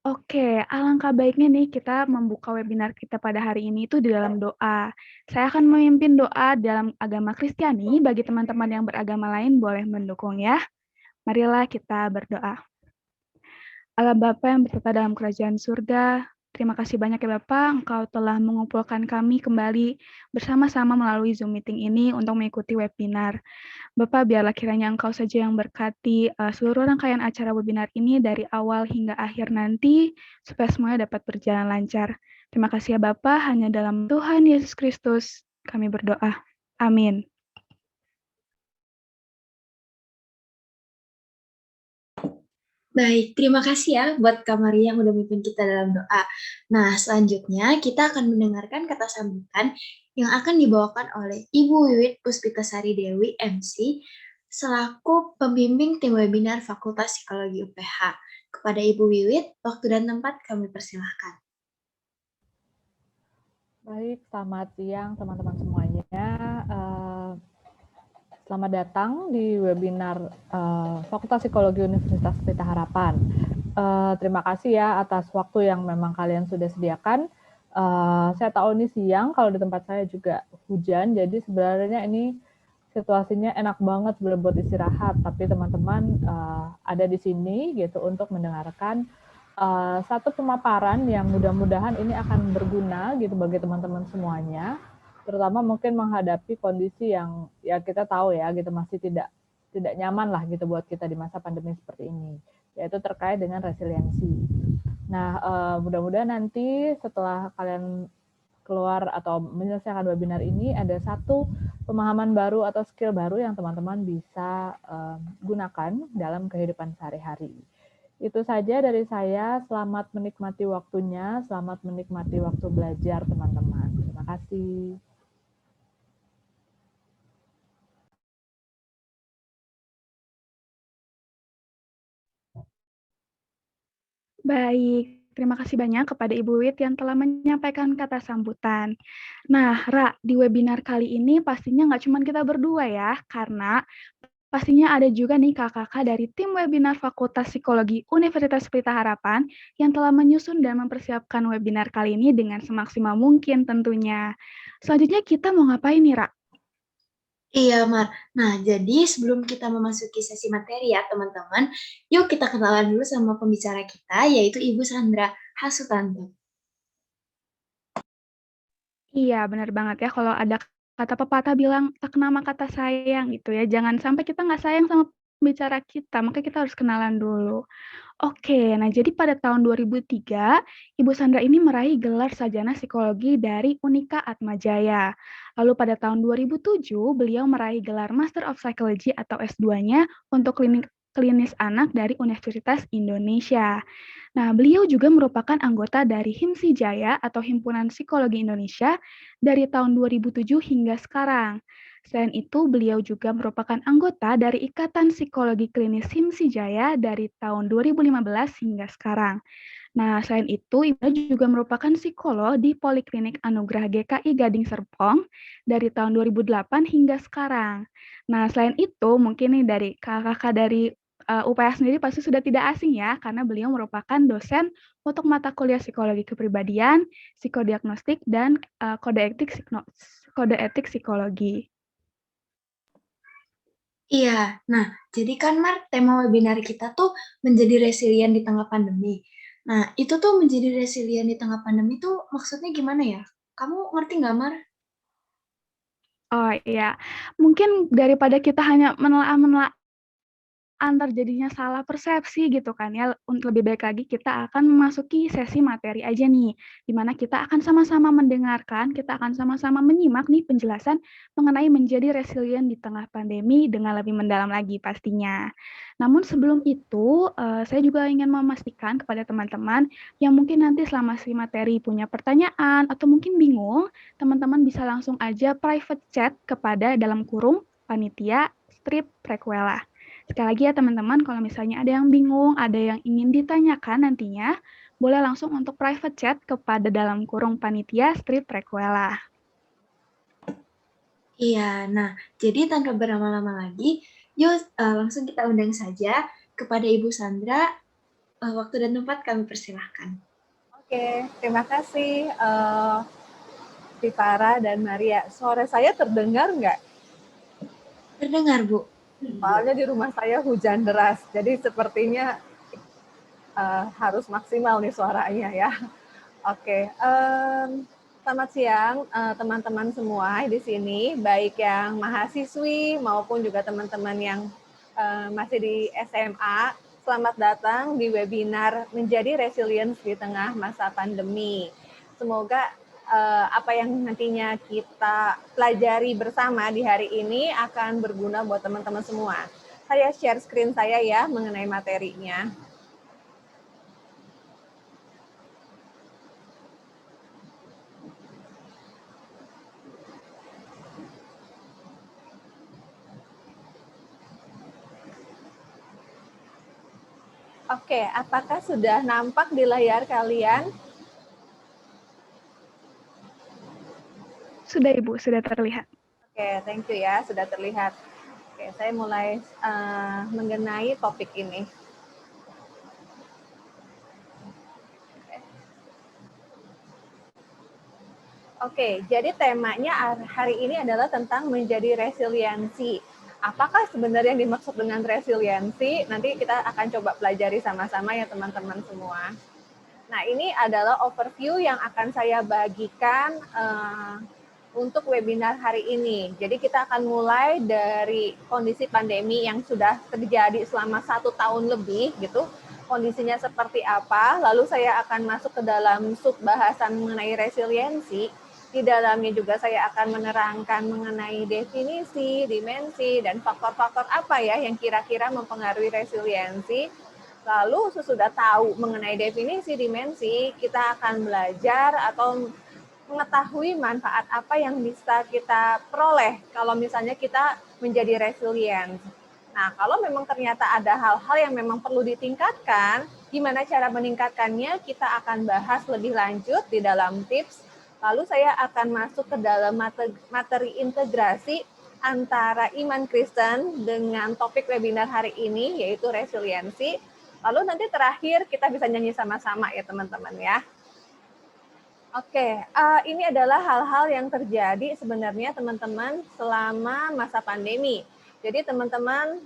Oke, alangkah baiknya nih kita membuka webinar kita pada hari ini itu di dalam doa. Saya akan memimpin doa dalam agama Kristiani, bagi teman-teman yang beragama lain boleh mendukung ya. Marilah kita berdoa. Allah Bapa yang bertata dalam kerajaan surga, terima kasih banyak ya Bapak, Engkau telah mengumpulkan kami kembali bersama-sama melalui Zoom meeting ini untuk mengikuti webinar. Bapak, biarlah kiranya Engkau saja yang berkati seluruh rangkaian acara webinar ini dari awal hingga akhir nanti, supaya semuanya dapat berjalan lancar. Terima kasih ya Bapak, hanya dalam Tuhan Yesus Kristus kami berdoa. Amin. Baik, terima kasih ya buat Kak Maria yang udah mimpin kita dalam doa. Nah, selanjutnya kita akan mendengarkan kata sambutan yang akan dibawakan oleh Ibu Wiwit Puspitasari Dewi MC selaku pembimbing tim webinar Fakultas Psikologi UPH. Kepada Ibu Wiwit, waktu dan tempat kami persilahkan. Baik, selamat siang teman-teman semuanya. Selamat datang di webinar Fakultas Psikologi Universitas Pelita Harapan. Terima kasih ya atas waktu yang memang kalian sudah sediakan. Saya tahu ini siang, kalau di tempat saya juga hujan, jadi sebenarnya ini situasinya enak banget buat istirahat, tapi teman-teman ada di sini gitu untuk mendengarkan satu pemaparan yang mudah-mudahan ini akan berguna gitu bagi teman-teman semuanya, terutama mungkin menghadapi kondisi yang ya kita tahu ya gitu masih tidak nyaman lah gitu buat kita di masa pandemi seperti ini, yaitu terkait dengan resiliensi. Nah, mudah-mudahan nanti setelah kalian keluar atau menyelesaikan webinar ini ada satu pemahaman baru atau skill baru yang teman-teman bisa gunakan dalam kehidupan sehari-hari. Itu saja dari saya. Selamat menikmati waktunya, selamat menikmati waktu belajar teman-teman. Terima kasih. Baik, terima kasih banyak kepada Ibu Wit yang telah menyampaikan kata sambutan. Nah, Ra, di webinar kali ini pastinya nggak cuma kita berdua ya, karena pastinya ada juga nih kakak-kakak dari tim webinar Fakultas Psikologi Universitas Pelita Harapan yang telah menyusun dan mempersiapkan webinar kali ini dengan semaksimal mungkin tentunya. Selanjutnya kita mau ngapain nih, Ra? Iya, Mar. Nah, jadi sebelum kita memasuki sesi materi ya, teman-teman, yuk kita kenalan dulu sama pembicara kita, yaitu Ibu Sandra Hasutanto. Iya, benar banget ya kalau ada kata pepatah bilang tak kenal maka tak sayang gitu ya. Jangan sampai kita nggak sayang sama pembicara kita, maka kita harus kenalan dulu. Oke, nah jadi pada tahun 2003, Ibu Sandra ini meraih gelar sarjana psikologi dari Unika Atmajaya. Lalu pada tahun 2007, beliau meraih gelar Master of Psychology atau S2-nya untuk klinis anak dari Universitas Indonesia. Nah, beliau juga merupakan anggota dari HIMSI Jaya atau Himpunan Psikologi Indonesia dari tahun 2007 hingga sekarang. Selain itu, beliau juga merupakan anggota dari Ikatan Psikologi Klinis HIMSI Jaya dari tahun 2015 hingga sekarang. Nah, selain itu, Ibu juga merupakan psikolog di Poliklinik Anugerah GKI Gading Serpong dari tahun 2008 hingga sekarang. Nah, selain itu, mungkin nih dari kakak-kakak dari UPH sendiri pasti sudah tidak asing ya, karena beliau merupakan dosen untuk mata kuliah psikologi kepribadian, psikodiagnostik, dan kode etik psikologi. Iya, nah jadi kan Mar, tema webinar kita tuh menjadi resilient di tengah pandemi. Nah, itu tuh menjadi resilient di tengah pandemi tuh maksudnya gimana ya? Kamu ngerti nggak, Mar? Oh iya, mungkin daripada kita hanya menelaah antar jadinya salah persepsi gitu kan ya, untuk lebih baik lagi kita akan memasuki sesi materi aja nih, di mana kita akan sama-sama mendengarkan, kita akan sama-sama menyimak nih penjelasan mengenai menjadi resilient di tengah pandemi dengan lebih mendalam lagi pastinya. Namun sebelum itu, saya juga ingin memastikan kepada teman-teman yang mungkin nanti selama si materi punya pertanyaan atau mungkin bingung, teman-teman bisa langsung aja private chat kepada dalam kurung panitia strip prequela. Sekali lagi ya teman-teman, kalau misalnya ada yang bingung, ada yang ingin ditanyakan nantinya, boleh langsung untuk private chat kepada dalam kurung panitia strip prequela. Iya, nah jadi tanpa berlama-lama lagi, yuk langsung kita undang saja kepada Ibu Sandra waktu dan tempat kami persilahkan. Oke, terima kasih Tivara dan Maria. Suara saya terdengar nggak? Terdengar, Bu. Soalnya di rumah saya hujan deras, jadi sepertinya harus maksimal nih suaranya ya. Oke, selamat siang teman-teman semua di sini, baik yang mahasiswi maupun juga teman-teman yang masih di SMA. Selamat datang di webinar Menjadi Resilience di Tengah Masa Pandemi. Semoga apa yang nantinya kita pelajari bersama di hari ini akan berguna buat teman-teman semua. Saya share screen saya ya mengenai materinya. Oke, apakah sudah nampak di layar kalian? Sudah Ibu, sudah terlihat. Oke, thank you ya, sudah terlihat. Oke, saya mulai mengenai topik ini. Oke, jadi temanya hari ini adalah tentang menjadi resiliensi. Apakah sebenarnya yang dimaksud dengan resiliensi? Nanti kita akan coba pelajari sama-sama ya teman-teman semua. Nah, ini adalah overview yang akan saya bagikan untuk webinar hari ini. Jadi kita akan mulai dari kondisi pandemi yang sudah terjadi selama 1 tahun lebih gitu. Kondisinya seperti apa, lalu saya akan masuk ke dalam sub bahasan mengenai resiliensi. Di dalamnya juga saya akan menerangkan mengenai definisi, dimensi, dan faktor-faktor apa ya yang kira-kira mempengaruhi resiliensi. Lalu sesudah tahu mengenai definisi, dimensi, kita akan belajar atau mengetahui manfaat apa yang bisa kita peroleh kalau misalnya kita menjadi resilient. Nah, kalau memang ternyata ada hal-hal yang memang perlu ditingkatkan, gimana cara meningkatkannya, kita akan bahas lebih lanjut di dalam tips. Lalu saya akan masuk ke dalam materi integrasi antara iman Kristen dengan topik webinar hari ini, yaitu resiliensi. Lalu nanti terakhir kita bisa nyanyi sama-sama ya teman-teman ya. Oke, ini adalah hal-hal yang terjadi sebenarnya teman-teman selama masa pandemi. Jadi teman-teman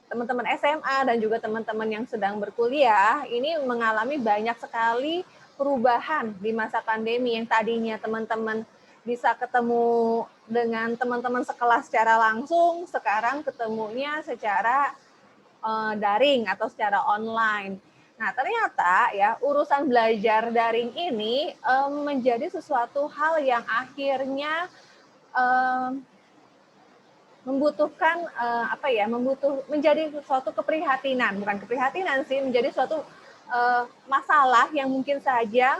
teman-teman SMA dan juga teman-teman yang sedang berkuliah ini mengalami banyak sekali perubahan di masa pandemi yang tadinya teman-teman bisa ketemu dengan teman-teman sekelas secara langsung, sekarang ketemunya secara daring atau secara online. Nah, ternyata ya urusan belajar daring ini menjadi sesuatu hal yang akhirnya membutuhkan menjadi suatu keprihatinan, bukan keprihatinan sih, menjadi suatu masalah yang mungkin saja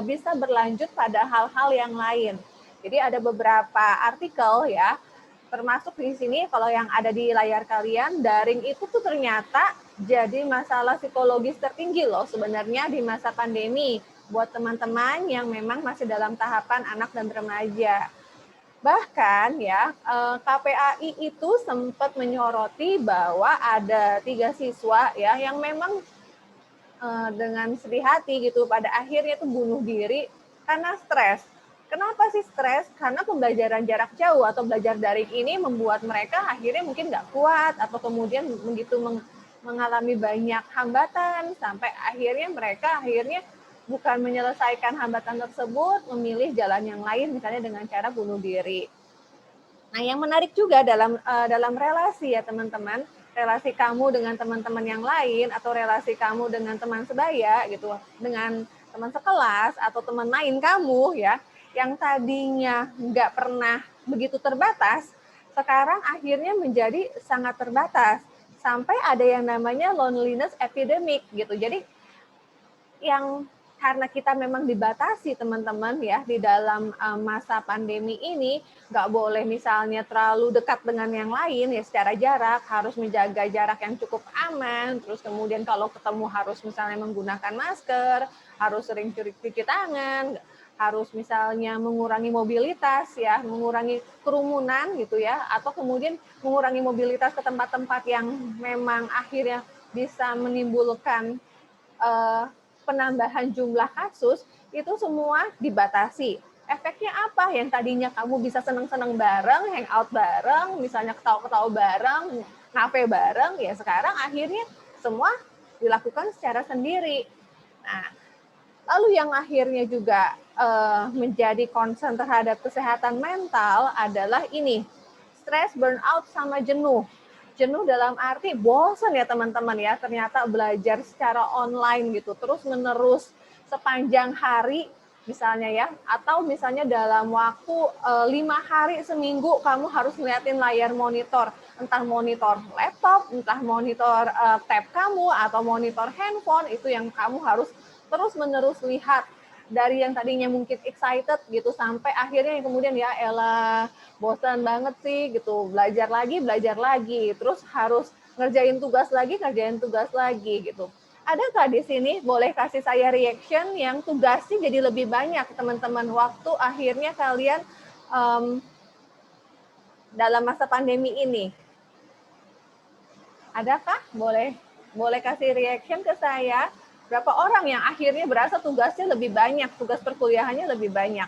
bisa berlanjut pada hal-hal yang lain. Jadi ada beberapa artikel ya, termasuk di sini kalau yang ada di layar kalian, daring itu tuh ternyata jadi masalah psikologis tertinggi loh sebenarnya di masa pandemi buat teman-teman yang memang masih dalam tahapan anak dan remaja. Bahkan ya KPAI itu sempat menyoroti bahwa ada 3 siswa ya yang memang dengan sedih hati gitu pada akhirnya tuh bunuh diri karena stres. Kenapa sih stres? Karena pembelajaran jarak jauh atau belajar daring ini membuat mereka akhirnya mungkin nggak kuat atau kemudian begitu mengalami banyak hambatan sampai akhirnya mereka bukan menyelesaikan hambatan tersebut, memilih jalan yang lain misalnya dengan cara bunuh diri. Nah, yang menarik juga dalam relasi ya teman-teman, relasi kamu dengan teman-teman yang lain atau relasi kamu dengan teman sebaya gitu, dengan teman sekelas atau teman lain kamu ya, yang tadinya nggak pernah begitu terbatas, sekarang akhirnya menjadi sangat terbatas. Sampai ada yang namanya loneliness epidemic gitu. Jadi yang karena kita memang dibatasi teman-teman ya di dalam masa pandemi ini, nggak boleh misalnya terlalu dekat dengan yang lain ya secara jarak, harus menjaga jarak yang cukup aman, terus kemudian kalau ketemu harus misalnya menggunakan masker, harus sering cuci tangan, harus misalnya mengurangi mobilitas ya, mengurangi kerumunan gitu ya, atau kemudian mengurangi mobilitas ke tempat-tempat yang memang akhirnya bisa menimbulkan penambahan jumlah kasus, itu semua dibatasi. Efeknya apa? Yang tadinya kamu bisa seneng-seneng bareng, hangout bareng, misalnya ketawa-ketawa bareng, ngafe bareng, ya sekarang akhirnya semua dilakukan secara sendiri. Nah, lalu yang akhirnya juga menjadi concern terhadap kesehatan mental adalah ini, stres, burnout, sama jenuh. Jenuh dalam arti bosan ya teman-teman ya, ternyata belajar secara online gitu, terus menerus sepanjang hari misalnya ya, atau misalnya dalam waktu 5 hari seminggu kamu harus ngeliatin layar monitor, entah monitor laptop, entah monitor tab kamu, atau monitor handphone, itu yang kamu harus terus-menerus lihat. Dari yang tadinya mungkin excited gitu, sampai akhirnya yang kemudian ya elah bosan banget sih gitu, belajar lagi, terus harus ngerjain tugas lagi gitu. Adakah di sini boleh kasih saya reaction yang tugasnya jadi lebih banyak teman-teman waktu akhirnya kalian dalam masa pandemi ini? Adakah? Boleh kasih reaction ke saya? Berapa orang yang akhirnya berasa tugasnya lebih banyak, tugas perkuliahannya lebih banyak?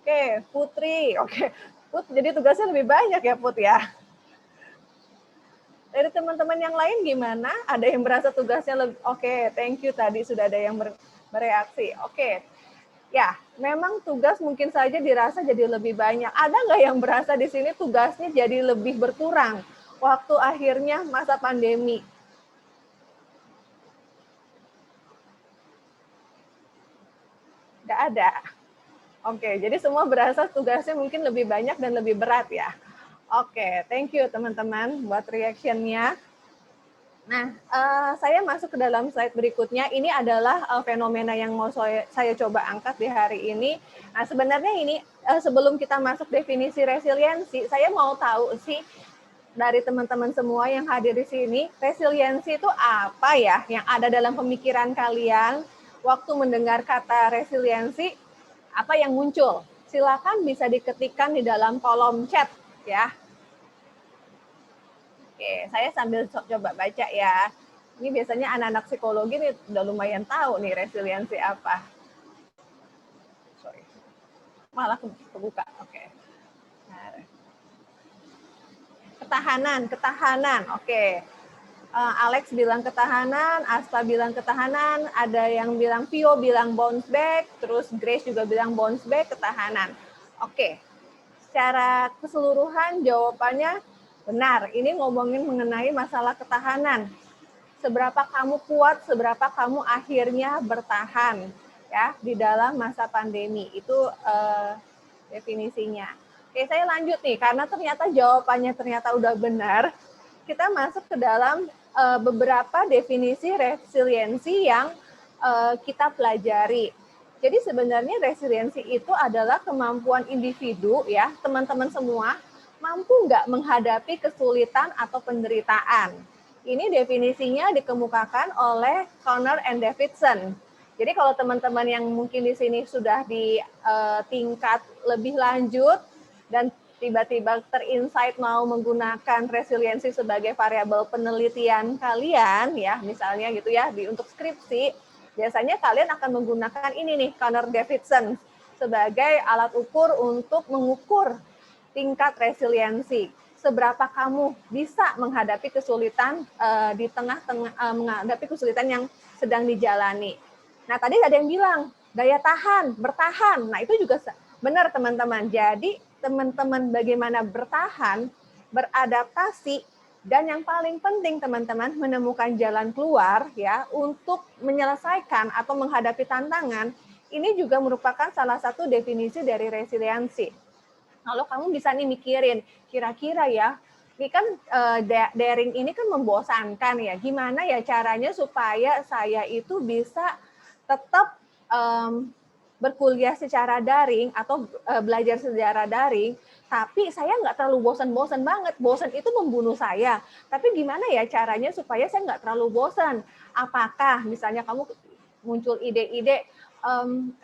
Oke, Putri. Oke, Put, jadi tugasnya lebih banyak ya, Put ya? Dari teman-teman yang lain gimana? Ada yang berasa tugasnya lebih... Oke, thank you, tadi sudah ada yang bereaksi. Oke, ya, memang tugas mungkin saja dirasa jadi lebih banyak. Ada nggak yang berasa di sini tugasnya jadi lebih berkurang waktu akhirnya masa pandemi? Nggak ada. Oke, jadi semua berasa tugasnya mungkin lebih banyak dan lebih berat ya. Oke, thank you teman-teman buat reaction-nya. Nah, saya masuk ke dalam slide berikutnya. Ini adalah fenomena yang mau saya coba angkat di hari ini. Nah, sebenarnya ini sebelum kita masuk definisi resiliensi, saya mau tahu sih dari teman-teman semua yang hadir di sini, resiliensi itu apa ya yang ada dalam pemikiran kalian waktu mendengar kata resiliensi, apa yang muncul? Silakan bisa diketikkan di dalam kolom chat ya. Oke, saya sambil coba baca ya. Ini biasanya anak-anak psikologi nih udah lumayan tahu nih resiliensi apa. Sorry. Malah kebuka. Oke. Ketahanan. Oke. Alex bilang ketahanan, Asta bilang ketahanan, ada yang bilang Pio bilang bounce back, terus Grace juga bilang bounce back, ketahanan. Oke. Secara keseluruhan jawabannya benar. Ini ngomongin mengenai masalah ketahanan. Seberapa kamu kuat, seberapa kamu akhirnya bertahan ya di dalam masa pandemi. Itu definisinya. Oke, saya lanjut nih karena ternyata jawabannya ternyata udah benar. Kita masuk ke dalam beberapa definisi resiliensi yang kita pelajari. Jadi sebenarnya resiliensi itu adalah kemampuan individu ya, teman-teman semua, mampu nggak menghadapi kesulitan atau penderitaan. Ini definisinya dikemukakan oleh Connor and Davidson. Jadi kalau teman-teman yang mungkin di sini sudah di tingkat lebih lanjut dan tiba-tiba terinsight mau menggunakan resiliensi sebagai variabel penelitian kalian ya, misalnya gitu ya, untuk skripsi, biasanya kalian akan menggunakan ini nih, Connor Davidson sebagai alat ukur untuk mengukur tingkat resiliensi. Seberapa kamu bisa menghadapi kesulitan di tengah-tengah menghadapi kesulitan yang sedang dijalani. Nah, tadi ada yang bilang daya tahan, bertahan. Nah, itu juga benar teman-teman. Jadi, teman-teman bagaimana bertahan, beradaptasi, dan yang paling penting teman-teman menemukan jalan keluar ya untuk menyelesaikan atau menghadapi tantangan. Ini juga merupakan salah satu definisi dari resiliensi. Kalau kamu bisa nih mikirin, kira-kira ya, ini kan daring ini kan membosankan ya. Gimana ya caranya supaya saya itu bisa tetap berkuliah secara daring atau belajar secara daring, tapi saya nggak terlalu bosan-bosan banget. Bosan itu membunuh saya. Tapi gimana ya caranya supaya saya nggak terlalu bosan? Apakah misalnya kamu muncul ide-ide,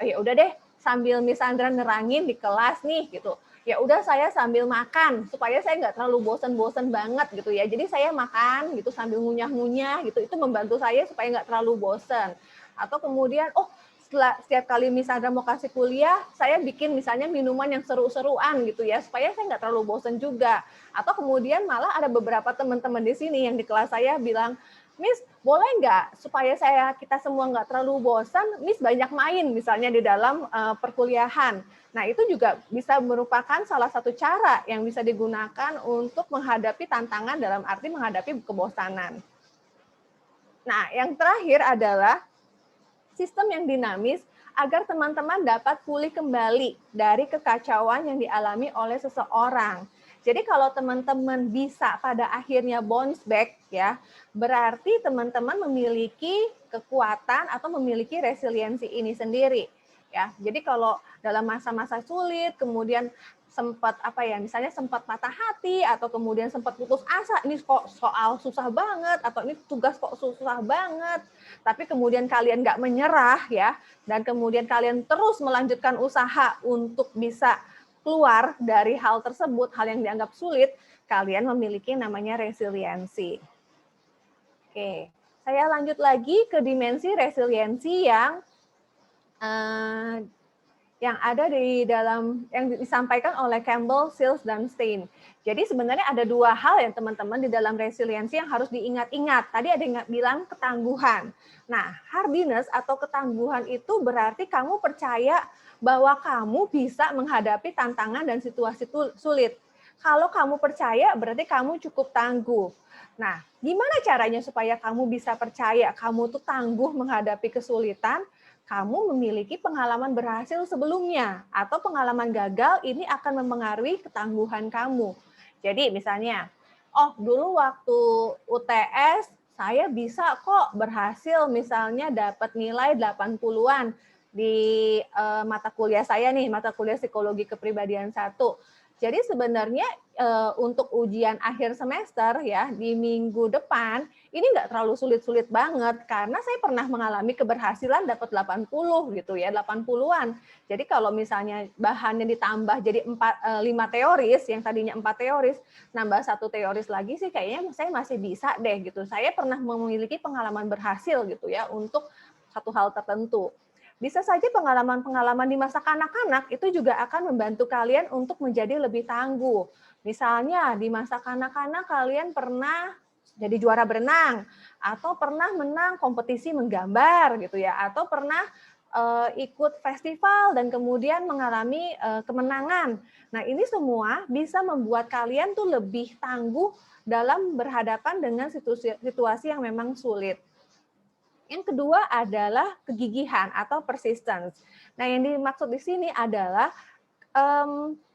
ya udah deh sambil Miss Sandra nerangin di kelas nih gitu. ya udah saya sambil makan supaya saya nggak terlalu bosan-bosan banget gitu ya. Jadi saya makan gitu sambil ngunyah-ngunyah gitu, itu membantu saya supaya nggak terlalu bosan. Atau kemudian, setelah setiap kali misalnya mau kasih kuliah, saya bikin misalnya minuman yang seru-seruan gitu ya, supaya saya nggak terlalu bosan juga. Atau kemudian malah ada beberapa teman-teman di sini yang di kelas saya bilang, Miss, boleh nggak supaya kita semua nggak terlalu bosan, Miss banyak main misalnya di dalam perkuliahan. Nah, itu juga bisa merupakan salah satu cara yang bisa digunakan untuk menghadapi tantangan dalam arti menghadapi kebosanan. Nah, yang terakhir adalah sistem yang dinamis agar teman-teman dapat pulih kembali dari kekacauan yang dialami oleh seseorang. Jadi kalau teman-teman bisa pada akhirnya bounce back ya, berarti teman-teman memiliki kekuatan atau memiliki resiliensi ini sendiri. Ya, jadi kalau dalam masa-masa sulit, kemudian sempat misalnya sempat patah hati atau kemudian sempat putus asa, ini kok soal susah banget atau ini tugas kok susah banget, tapi kemudian kalian nggak menyerah ya, dan kemudian kalian terus melanjutkan usaha untuk bisa keluar dari hal tersebut, hal yang dianggap sulit, kalian memiliki namanya resiliensi. Oke, saya lanjut lagi ke dimensi resiliensi yang ada di dalam yang disampaikan oleh Campbell, Sills, dan Stein. Jadi sebenarnya ada dua hal yang teman-teman di dalam resiliensi yang harus diingat-ingat. Tadi ada yang bilang ketangguhan. Nah, hardiness atau ketangguhan itu berarti kamu percaya bahwa kamu bisa menghadapi tantangan dan situasi sulit. Kalau kamu percaya berarti kamu cukup tangguh. Nah, gimana caranya supaya kamu bisa percaya kamu tuh tangguh menghadapi kesulitan? Kamu memiliki pengalaman berhasil sebelumnya atau pengalaman gagal, ini akan mempengaruhi ketangguhan kamu. Jadi misalnya, dulu waktu UTS saya bisa kok berhasil misalnya dapat nilai 80-an di mata kuliah saya nih, mata kuliah psikologi kepribadian 1. Jadi sebenarnya untuk ujian akhir semester ya di minggu depan ini nggak terlalu sulit-sulit banget karena saya pernah mengalami keberhasilan dapat 80 gitu ya, 80-an. Jadi kalau misalnya bahannya ditambah jadi 5 teoris, yang tadinya 4 teoris, nambah 1 teoris lagi sih kayaknya saya masih bisa deh gitu. Saya pernah memiliki pengalaman berhasil gitu ya untuk satu hal tertentu. Bisa saja pengalaman-pengalaman di masa kanak-kanak itu juga akan membantu kalian untuk menjadi lebih tangguh. Misalnya di masa kanak-kanak kalian pernah jadi juara berenang, atau pernah menang kompetisi menggambar gitu ya, atau pernah ikut festival dan kemudian mengalami kemenangan. Nah, ini semua bisa membuat kalian tuh lebih tangguh dalam berhadapan dengan situasi yang memang sulit. Yang kedua adalah kegigihan atau persistence. Nah, yang dimaksud di sini adalah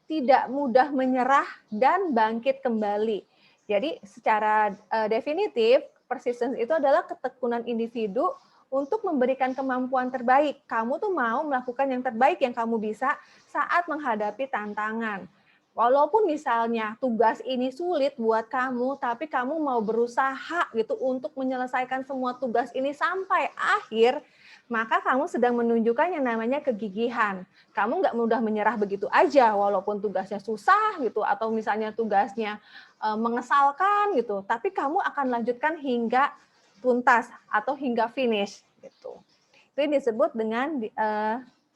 tidak mudah menyerah dan bangkit kembali. Jadi secara definitif, persistence itu adalah ketekunan individu untuk memberikan kemampuan terbaik. Kamu tuh mau melakukan yang terbaik yang kamu bisa saat menghadapi tantangan. Walaupun misalnya tugas ini sulit buat kamu, tapi kamu mau berusaha gitu untuk menyelesaikan semua tugas ini sampai akhir, maka kamu sedang menunjukkan yang namanya kegigihan. Kamu nggak mudah menyerah begitu aja, walaupun tugasnya susah gitu, atau misalnya tugasnya mengesalkan gitu, tapi kamu akan lanjutkan hingga tuntas atau hingga finish gitu. Itu disebut dengan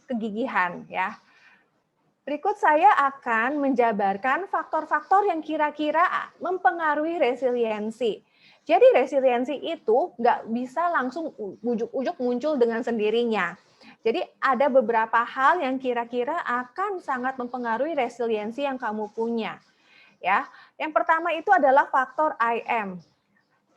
kegigihan ya. Berikut saya akan menjabarkan faktor-faktor yang kira-kira mempengaruhi resiliensi. Jadi resiliensi itu nggak bisa langsung ujuk-ujuk muncul dengan sendirinya. Jadi ada beberapa hal yang kira-kira akan sangat mempengaruhi resiliensi yang kamu punya. Ya, yang pertama itu adalah faktor IM.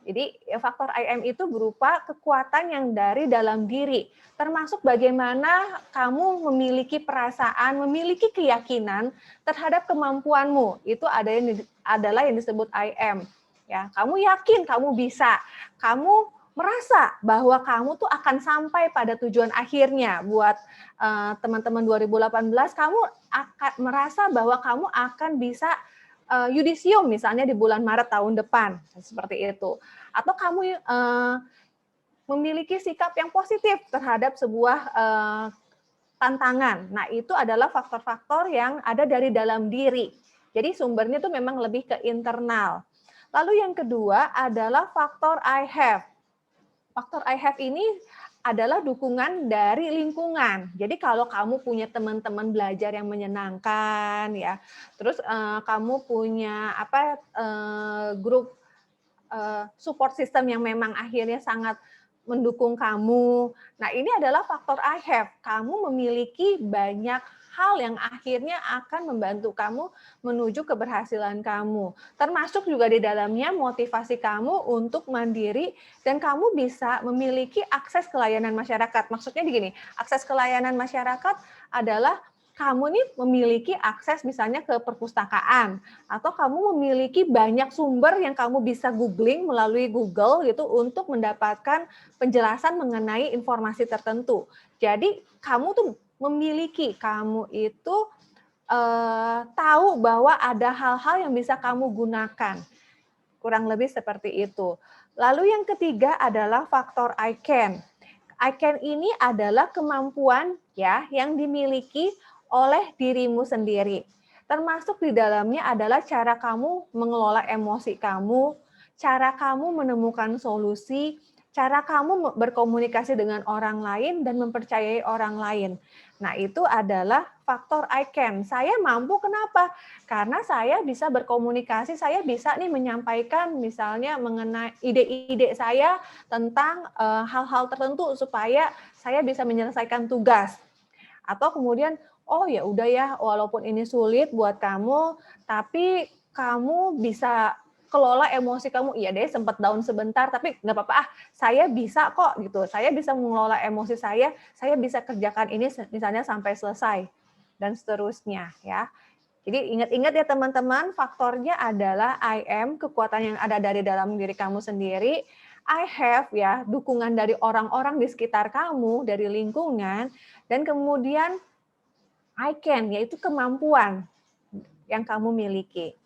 Jadi faktor IM itu berupa kekuatan yang dari dalam diri, termasuk bagaimana kamu memiliki perasaan, memiliki keyakinan terhadap kemampuanmu. Itu adalah yang disebut IM. Ya, kamu yakin kamu bisa, kamu merasa bahwa kamu tuh akan sampai pada tujuan akhirnya. Buat teman-teman 2018, kamu akan merasa bahwa kamu akan bisa yudisium misalnya di bulan Maret tahun depan, seperti itu. Atau kamu memiliki sikap yang positif terhadap sebuah tantangan. Nah, itu adalah faktor-faktor yang ada dari dalam diri. Jadi sumbernya itu memang lebih ke internal. Lalu yang kedua adalah faktor I have. Faktor I have ini adalah dukungan dari lingkungan. Jadi kalau kamu punya teman-teman belajar yang menyenangkan, ya, terus kamu punya grup support system yang memang akhirnya sangat mendukung kamu. Nah, ini adalah faktor I have. Kamu memiliki banyak hal yang akhirnya akan membantu kamu menuju keberhasilan kamu. Termasuk juga di dalamnya motivasi kamu untuk mandiri dan kamu bisa memiliki akses ke layanan masyarakat. Maksudnya begini, akses ke layanan masyarakat adalah kamu nih memiliki akses misalnya ke perpustakaan atau kamu memiliki banyak sumber yang kamu bisa googling melalui Google gitu untuk mendapatkan penjelasan mengenai informasi tertentu. Jadi kamu tuh kamu itu tahu bahwa ada hal-hal yang bisa kamu gunakan. Kurang lebih seperti itu. Lalu yang ketiga adalah faktor I can. I can ini adalah kemampuan ya yang dimiliki oleh dirimu sendiri. Termasuk di dalamnya adalah cara kamu mengelola emosi kamu, cara kamu menemukan solusi, cara kamu berkomunikasi dengan orang lain dan mempercayai orang lain. Nah, itu adalah faktor I can. Saya mampu kenapa? Karena saya bisa berkomunikasi, saya bisa nih menyampaikan misalnya mengenai ide-ide saya tentang hal-hal tertentu supaya saya bisa menyelesaikan tugas. Atau kemudian, oh ya udah ya, walaupun ini sulit buat kamu, tapi kamu bisa kelola emosi kamu. Iya deh, sempat down sebentar, tapi nggak apa-apa, saya bisa kok gitu. Saya bisa mengelola emosi saya bisa kerjakan ini misalnya sampai selesai dan seterusnya ya. Jadi ingat-ingat ya teman-teman, faktornya adalah I am, kekuatan yang ada dari dalam diri kamu sendiri. I have ya, dukungan dari orang-orang di sekitar kamu, dari lingkungan, dan kemudian I can, yaitu kemampuan yang kamu miliki.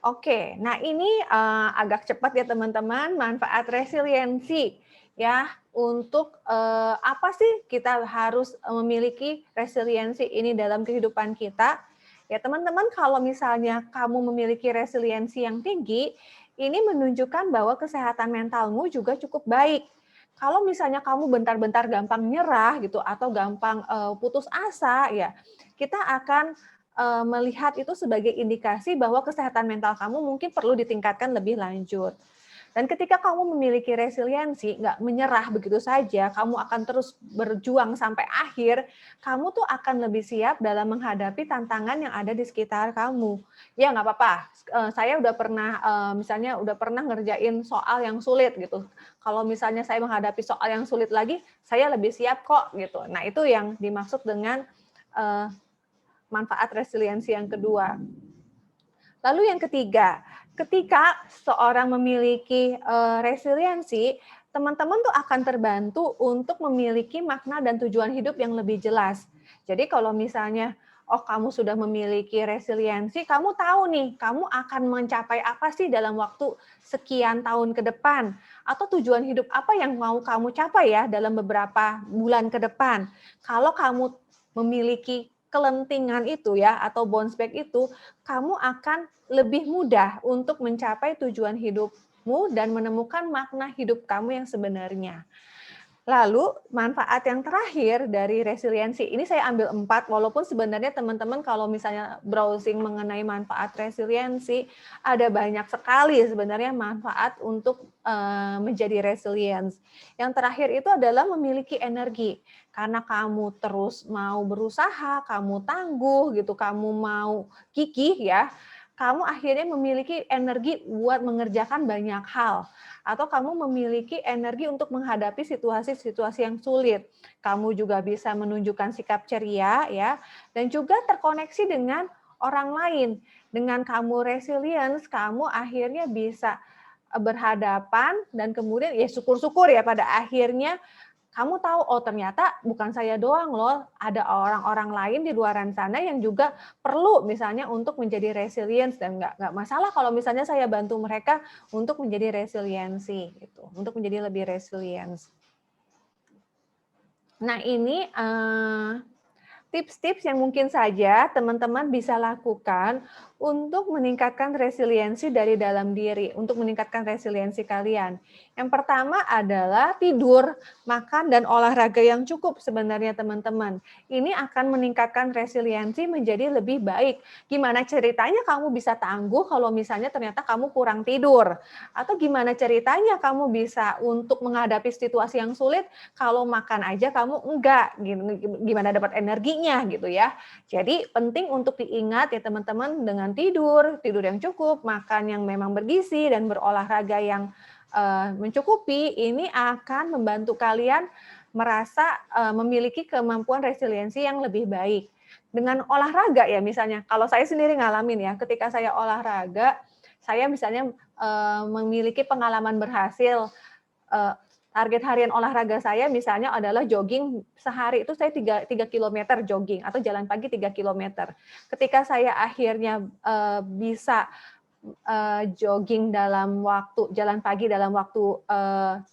Oke, nah ini agak cepat ya teman-teman, manfaat resiliensi ya untuk apa sih kita harus memiliki resiliensi ini dalam kehidupan kita. Ya teman-teman, kalau misalnya kamu memiliki resiliensi yang tinggi, ini menunjukkan bahwa kesehatan mentalmu juga cukup baik. Kalau misalnya kamu bentar-bentar gampang nyerah gitu atau gampang putus asa, ya kita akan melihat itu sebagai indikasi bahwa kesehatan mental kamu mungkin perlu ditingkatkan lebih lanjut. Dan ketika kamu memiliki resiliensi, nggak menyerah begitu saja, kamu akan terus berjuang sampai akhir, kamu tuh akan lebih siap dalam menghadapi tantangan yang ada di sekitar kamu. Ya nggak apa-apa, saya udah pernah, misalnya udah pernah ngerjain soal yang sulit gitu. Kalau misalnya saya menghadapi soal yang sulit lagi, saya lebih siap kok gitu. Nah itu yang dimaksud dengan manfaat resiliensi yang kedua. Lalu yang ketiga, ketika seorang memiliki resiliensi, teman-teman tuh akan terbantu untuk memiliki makna dan tujuan hidup yang lebih jelas. Jadi kalau misalnya, oh kamu sudah memiliki resiliensi, kamu tahu nih, kamu akan mencapai apa sih dalam waktu sekian tahun ke depan, atau tujuan hidup apa yang mau kamu capai ya dalam beberapa bulan ke depan. Kalau kamu memiliki kelentingan itu ya atau bounce back itu, kamu akan lebih mudah untuk mencapai tujuan hidupmu dan menemukan makna hidup kamu yang sebenarnya. Lalu manfaat yang terakhir dari resiliensi, ini saya ambil 4, walaupun sebenarnya teman-teman kalau misalnya browsing mengenai manfaat resiliensi, ada banyak sekali sebenarnya manfaat untuk menjadi resilience. Yang terakhir itu adalah memiliki energi, karena kamu terus mau berusaha, kamu tangguh gitu, kamu mau gigih ya, kamu akhirnya memiliki energi buat mengerjakan banyak hal. Atau kamu memiliki energi untuk menghadapi situasi-situasi yang sulit. Kamu juga bisa menunjukkan sikap ceria ya, dan juga terkoneksi dengan orang lain. Dengan kamu resilience, kamu akhirnya bisa berhadapan dan kemudian ya syukur-syukur ya pada akhirnya kamu tahu, oh ternyata bukan saya doang loh, ada orang-orang lain di luaran sana yang juga perlu misalnya untuk menjadi resilience dan nggak masalah kalau misalnya saya bantu mereka untuk menjadi resiliensi, gitu, untuk menjadi lebih resilience. Nah, ini tips-tips yang mungkin saja teman-teman bisa lakukan untuk meningkatkan resiliensi dari dalam diri, untuk meningkatkan resiliensi kalian. Yang pertama adalah tidur, makan, dan olahraga yang cukup sebenarnya teman-teman. Ini akan meningkatkan resiliensi menjadi lebih baik. Gimana ceritanya kamu bisa tangguh kalau misalnya ternyata kamu kurang tidur? Atau gimana ceritanya kamu bisa untuk menghadapi situasi yang sulit kalau makan aja kamu enggak, gimana dapat energinya gitu ya. Jadi penting untuk diingat ya teman-teman, dengan tidur yang cukup, makan yang memang bergizi, dan berolahraga yang mencukupi, ini akan membantu kalian merasa memiliki kemampuan resiliensi yang lebih baik. Dengan olahraga ya misalnya, kalau saya sendiri ngalamin ya, ketika saya olahraga, saya misalnya memiliki pengalaman berhasil, target harian olahraga saya misalnya adalah jogging sehari itu saya 3 kilometer jogging atau jalan pagi 3 kilometer. Ketika saya akhirnya bisa jogging jalan pagi dalam waktu 30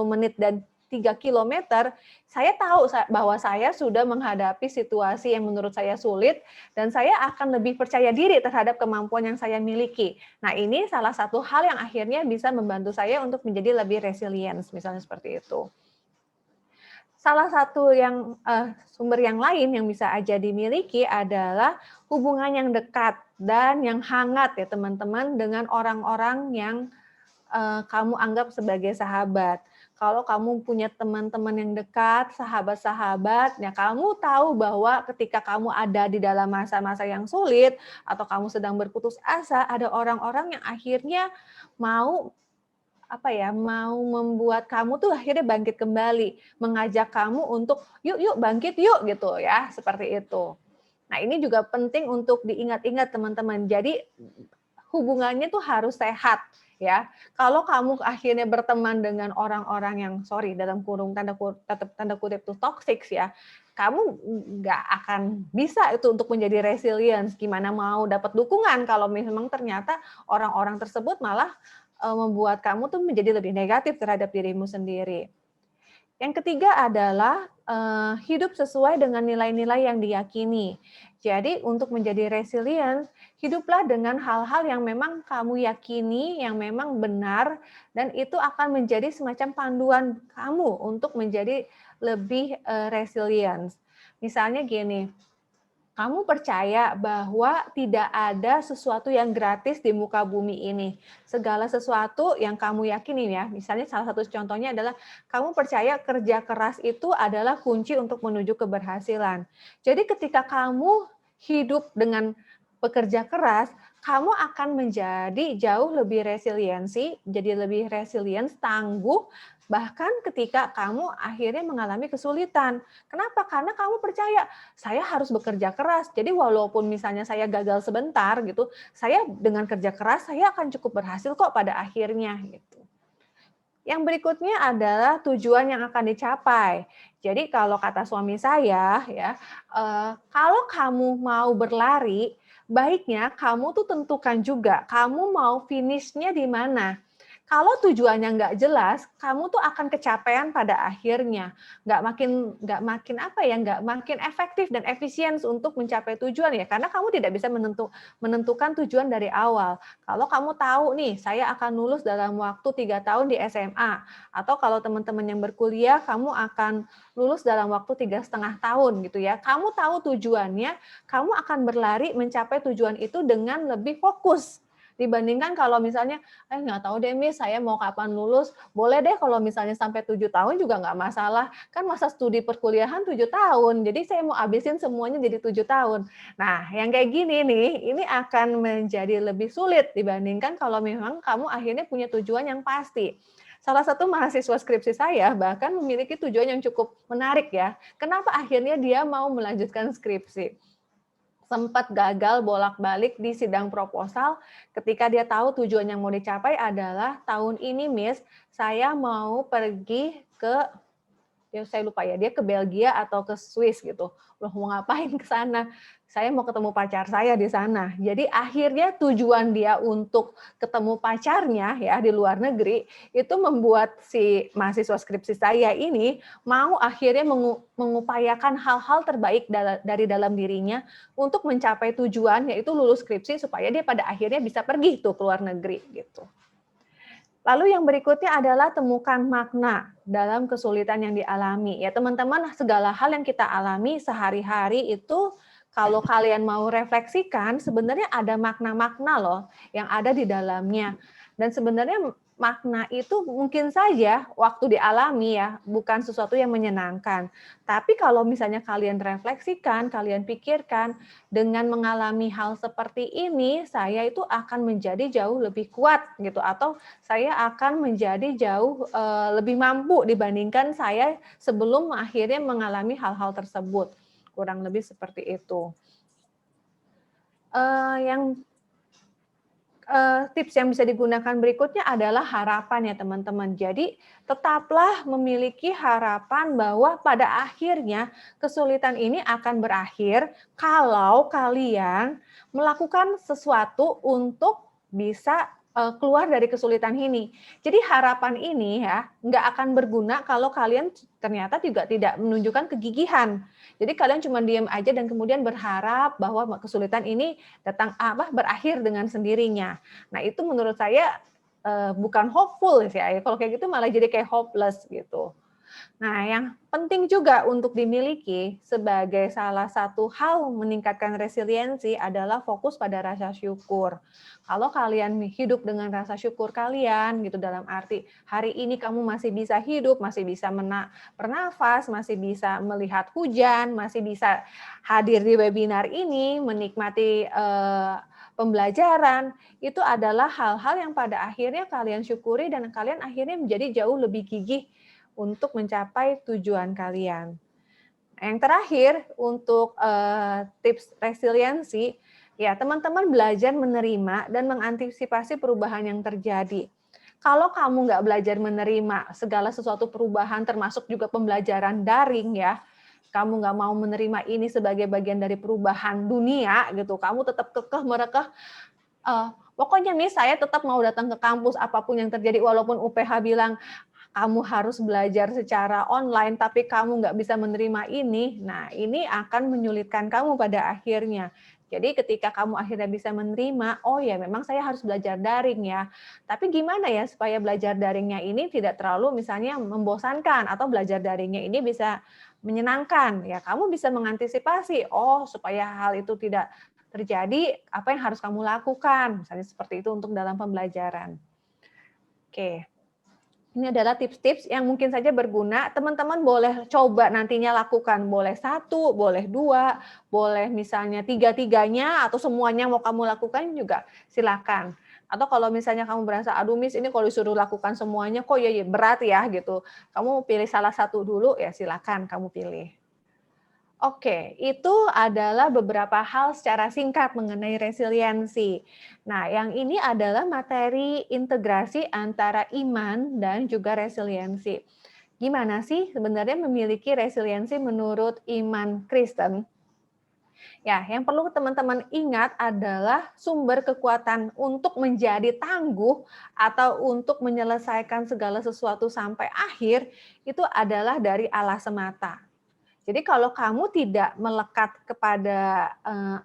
menit dan 3 kilometer, saya tahu bahwa saya sudah menghadapi situasi yang menurut saya sulit dan saya akan lebih percaya diri terhadap kemampuan yang saya miliki. Nah, ini salah satu hal yang akhirnya bisa membantu saya untuk menjadi lebih resilient, misalnya seperti itu. Salah satu yang sumber yang lain yang bisa aja dimiliki adalah hubungan yang dekat dan yang hangat ya teman-teman dengan orang-orang yang kamu anggap sebagai sahabat. Kalau kamu punya teman-teman yang dekat, sahabat-sahabat, ya kamu tahu bahwa ketika kamu ada di dalam masa-masa yang sulit atau kamu sedang berputus asa, ada orang-orang yang akhirnya mau mau membuat kamu tuh akhirnya bangkit kembali, mengajak kamu untuk yuk bangkit yuk gitu ya, seperti itu. Nah, ini juga penting untuk diingat-ingat teman-teman. Jadi hubungannya tuh harus sehat ya. Kalau kamu akhirnya berteman dengan orang-orang yang dalam kurung tanda kutip tuh toxic ya, kamu nggak akan bisa itu untuk menjadi resilience. Gimana mau dapat dukungan kalau memang ternyata orang-orang tersebut malah membuat kamu tuh menjadi lebih negatif terhadap dirimu sendiri. Yang ketiga adalah hidup sesuai dengan nilai-nilai yang diyakini. Jadi untuk menjadi resilient, hiduplah dengan hal-hal yang memang kamu yakini, yang memang benar, dan itu akan menjadi semacam panduan kamu untuk menjadi lebih resilient. Misalnya gini, kamu percaya bahwa tidak ada sesuatu yang gratis di muka bumi ini. Segala sesuatu yang kamu yakini ya, misalnya salah satu contohnya adalah kamu percaya kerja keras itu adalah kunci untuk menuju keberhasilan. Jadi ketika kamu hidup dengan bekerja keras, kamu akan menjadi jauh lebih resiliensi, jadi lebih resilient, tangguh, bahkan ketika kamu akhirnya mengalami kesulitan. Kenapa? Karena kamu percaya, saya harus bekerja keras. Jadi walaupun misalnya saya gagal sebentar gitu, saya dengan kerja keras saya akan cukup berhasil kok pada akhirnya gitu. Yang berikutnya adalah tujuan yang akan dicapai. Jadi kalau kata suami saya ya, kalau kamu mau berlari, baiknya kamu tuh tentukan juga kamu mau finishnya di mana. Kalau tujuannya nggak jelas, kamu tuh akan kecapean pada akhirnya, nggak makin efektif dan efisien untuk mencapai tujuan ya, karena kamu tidak bisa menentukan tujuan dari awal. Kalau kamu tahu nih, saya akan lulus dalam waktu 3 tahun di SMA, atau kalau teman-teman yang berkuliah, kamu akan lulus dalam waktu 3,5 tahun gitu ya. Kamu tahu tujuannya, kamu akan berlari mencapai tujuan itu dengan lebih fokus. Dibandingkan kalau misalnya, nggak tahu deh Miss, saya mau kapan lulus, boleh deh kalau misalnya sampai 7 tahun juga nggak masalah, kan masa studi perkuliahan 7 tahun, jadi saya mau habisin semuanya jadi 7 tahun. Nah, yang kayak gini nih, ini akan menjadi lebih sulit dibandingkan kalau memang kamu akhirnya punya tujuan yang pasti. Salah satu mahasiswa skripsi saya bahkan memiliki tujuan yang cukup menarik ya. Kenapa akhirnya dia mau melanjutkan skripsi? Sempat gagal bolak-balik di sidang proposal ketika dia tahu tujuan yang mau dicapai adalah tahun ini Miss, saya mau pergi ke saya lupa ya, dia ke Belgia atau ke Swiss gitu. Loh, mau ngapain ke sana? Saya mau ketemu pacar saya di sana. Jadi akhirnya tujuan dia untuk ketemu pacarnya ya di luar negeri itu membuat si mahasiswa skripsi saya ini mau akhirnya mengupayakan hal-hal terbaik dari dalam dirinya untuk mencapai tujuan, yaitu lulus skripsi supaya dia pada akhirnya bisa pergi tuh ke luar negeri gitu. Lalu yang berikutnya adalah temukan makna dalam kesulitan yang dialami. Ya teman-teman, segala hal yang kita alami sehari-hari itu kalau kalian mau refleksikan, sebenarnya ada makna-makna loh yang ada di dalamnya. Dan sebenarnya makna itu mungkin saja waktu dialami ya, bukan sesuatu yang menyenangkan. Tapi kalau misalnya kalian refleksikan, kalian pikirkan, dengan mengalami hal seperti ini, saya itu akan menjadi jauh lebih kuat gitu, atau saya akan menjadi jauh lebih mampu dibandingkan saya sebelum akhirnya mengalami hal-hal tersebut. Kurang lebih seperti itu. Tips yang bisa digunakan berikutnya adalah harapan ya teman-teman. Jadi tetaplah memiliki harapan bahwa pada akhirnya kesulitan ini akan berakhir kalau kalian melakukan sesuatu untuk bisa keluar dari kesulitan ini. Jadi harapan ini ya nggak akan berguna kalau kalian ternyata juga tidak menunjukkan kegigihan. Jadi kalian cuma diam aja dan kemudian berharap bahwa kesulitan ini berakhir dengan sendirinya. Nah itu menurut saya bukan hopeful ya. Kalau kayak gitu malah jadi kayak hopeless gitu. Nah, yang penting juga untuk dimiliki sebagai salah satu hal meningkatkan resiliensi adalah fokus pada rasa syukur. Kalau kalian hidup dengan rasa syukur kalian, gitu dalam arti hari ini kamu masih bisa hidup, masih bisa bernafas, masih bisa melihat hujan, masih bisa hadir di webinar ini, menikmati pembelajaran, itu adalah hal-hal yang pada akhirnya kalian syukuri dan kalian akhirnya menjadi jauh lebih gigih untuk mencapai tujuan kalian. Yang terakhir untuk tips resiliensi, ya teman-teman belajar menerima dan mengantisipasi perubahan yang terjadi. Kalau kamu nggak belajar menerima segala sesuatu perubahan, termasuk juga pembelajaran daring ya, kamu nggak mau menerima ini sebagai bagian dari perubahan dunia gitu, kamu tetap kekeh merekeh, pokoknya nih saya tetap mau datang ke kampus apapun yang terjadi, walaupun UPH bilang kamu harus belajar secara online, tapi kamu nggak bisa menerima ini, nah ini akan menyulitkan kamu pada akhirnya. Jadi ketika kamu akhirnya bisa menerima, oh ya memang saya harus belajar daring ya. Tapi gimana ya supaya belajar daringnya ini tidak terlalu misalnya membosankan, atau belajar daringnya ini bisa menyenangkan. Ya kamu bisa mengantisipasi, oh supaya hal itu tidak terjadi, apa yang harus kamu lakukan. Misalnya seperti itu untuk dalam pembelajaran. Oke. Ini adalah tips-tips yang mungkin saja berguna. Teman-teman boleh coba nantinya lakukan. Boleh 1, boleh 2, boleh misalnya 3-tiganya, atau semuanya mau kamu lakukan juga silakan. Atau kalau misalnya kamu berasa, aduh Miss ini kalau disuruh lakukan semuanya kok ya berat ya gitu. Kamu pilih salah satu dulu, ya silakan kamu pilih. Oke, itu adalah beberapa hal secara singkat mengenai resiliensi. Nah, yang ini adalah materi integrasi antara iman dan juga resiliensi. Gimana sih sebenarnya memiliki resiliensi menurut iman Kristen? Ya, yang perlu teman-teman ingat adalah sumber kekuatan untuk menjadi tangguh atau untuk menyelesaikan segala sesuatu sampai akhir itu adalah dari Allah semata. Jadi kalau kamu tidak melekat kepada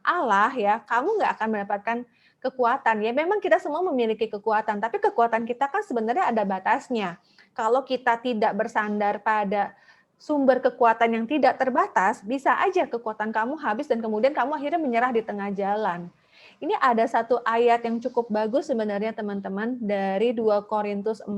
Allah ya, kamu nggak akan mendapatkan kekuatan. Ya memang kita semua memiliki kekuatan, tapi kekuatan kita kan sebenarnya ada batasnya. Kalau kita tidak bersandar pada sumber kekuatan yang tidak terbatas, bisa aja kekuatan kamu habis dan kemudian kamu akhirnya menyerah di tengah jalan. Ini ada satu ayat yang cukup bagus sebenarnya teman-teman dari 2 Korintus 4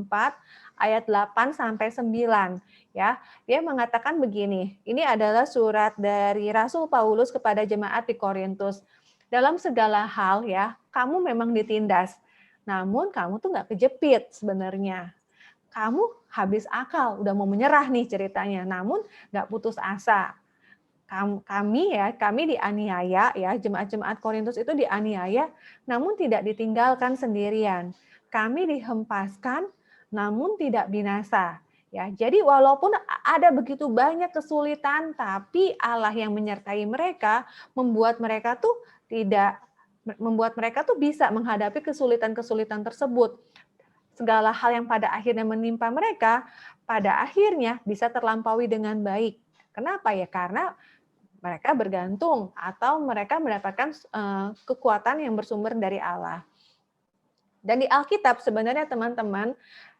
ayat 8 sampai 9 ya. Dia mengatakan begini. Ini adalah surat dari Rasul Paulus kepada jemaat di Korintus. Dalam segala hal ya, kamu memang ditindas. Namun kamu tuh nggak kejepit sebenarnya. Kamu habis akal, udah mau menyerah nih ceritanya. Namun nggak putus asa. Kami dianiaya ya, jemaat-jemaat Korintus itu dianiaya namun tidak ditinggalkan sendirian. Kami dihempaskan namun tidak binasa. Ya, jadi walaupun ada begitu banyak kesulitan, tapi Allah yang menyertai mereka membuat mereka tuh bisa menghadapi kesulitan-kesulitan tersebut. Segala hal yang pada akhirnya menimpa mereka, pada akhirnya bisa terlampaui dengan baik. Kenapa ya? Karena mereka bergantung atau mereka mendapatkan kekuatan yang bersumber dari Allah. Dan di Alkitab sebenarnya teman-teman,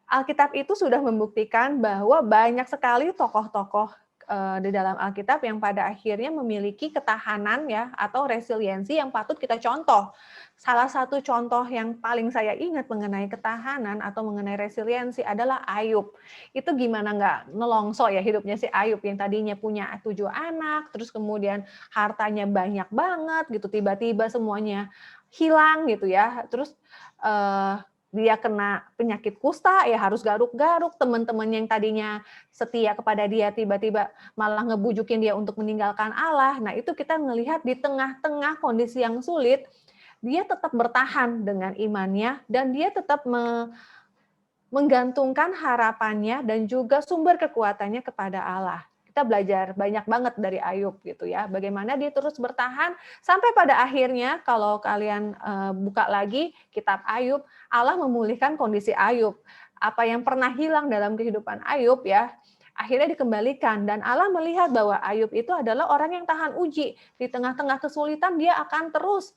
Alkitab itu sudah membuktikan bahwa banyak sekali tokoh-tokoh di dalam Alkitab yang pada akhirnya memiliki ketahanan ya atau resiliensi yang patut kita contoh. Salah satu contoh yang paling saya ingat mengenai ketahanan atau mengenai resiliensi adalah Ayub. Itu gimana nggak nelongso ya hidupnya si Ayub yang tadinya punya 7 anak, terus kemudian hartanya banyak banget gitu, tiba-tiba semuanya hilang gitu ya. Terus dia kena penyakit kusta, ya harus garuk-garuk, teman-teman yang tadinya setia kepada dia tiba-tiba malah ngebujukin dia untuk meninggalkan Allah. Nah, itu kita ngelihat di tengah-tengah kondisi yang sulit, dia tetap bertahan dengan imannya dan dia tetap menggantungkan harapannya dan juga sumber kekuatannya kepada Allah. Kita belajar banyak banget dari Ayub gitu ya, bagaimana dia terus bertahan sampai pada akhirnya kalau kalian buka lagi kitab Ayub, Allah memulihkan kondisi Ayub. Apa yang pernah hilang dalam kehidupan Ayub ya, akhirnya dikembalikan dan Allah melihat bahwa Ayub itu adalah orang yang tahan uji. Di tengah-tengah kesulitan dia akan terus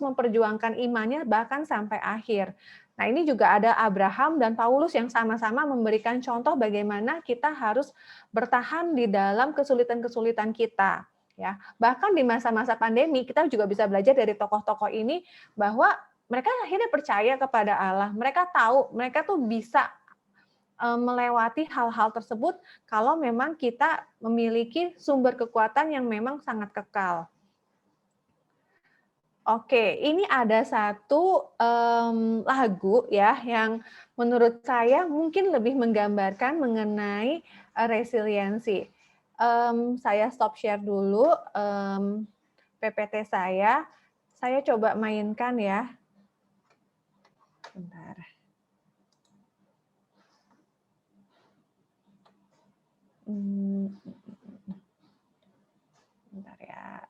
memperjuangkan imannya bahkan sampai akhir. Nah, ini juga ada Abraham dan Paulus yang sama-sama memberikan contoh bagaimana kita harus bertahan di dalam kesulitan-kesulitan kita. Ya, bahkan di masa-masa pandemi kita juga bisa belajar dari tokoh-tokoh ini bahwa mereka akhirnya percaya kepada Allah. Mereka tahu mereka tuh bisa melewati hal-hal tersebut kalau memang kita memiliki sumber kekuatan yang memang sangat kekal. Oke, ini ada satu lagu ya yang menurut saya mungkin lebih menggambarkan mengenai resiliensi. Saya stop share dulu PPT saya. Saya coba mainkan ya. Bentar. Bentar ya.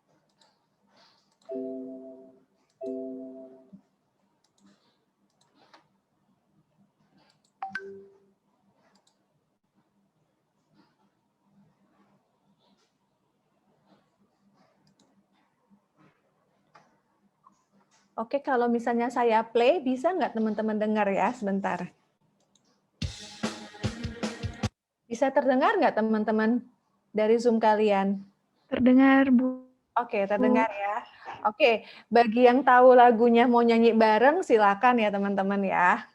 Oke, kalau misalnya saya play, bisa nggak teman-teman dengar ya? Sebentar. Bisa terdengar nggak teman-teman dari Zoom kalian? Terdengar, Bu. Oke, terdengar ya. Oke, bagi yang tahu lagunya mau nyanyi bareng, silakan ya teman-teman ya.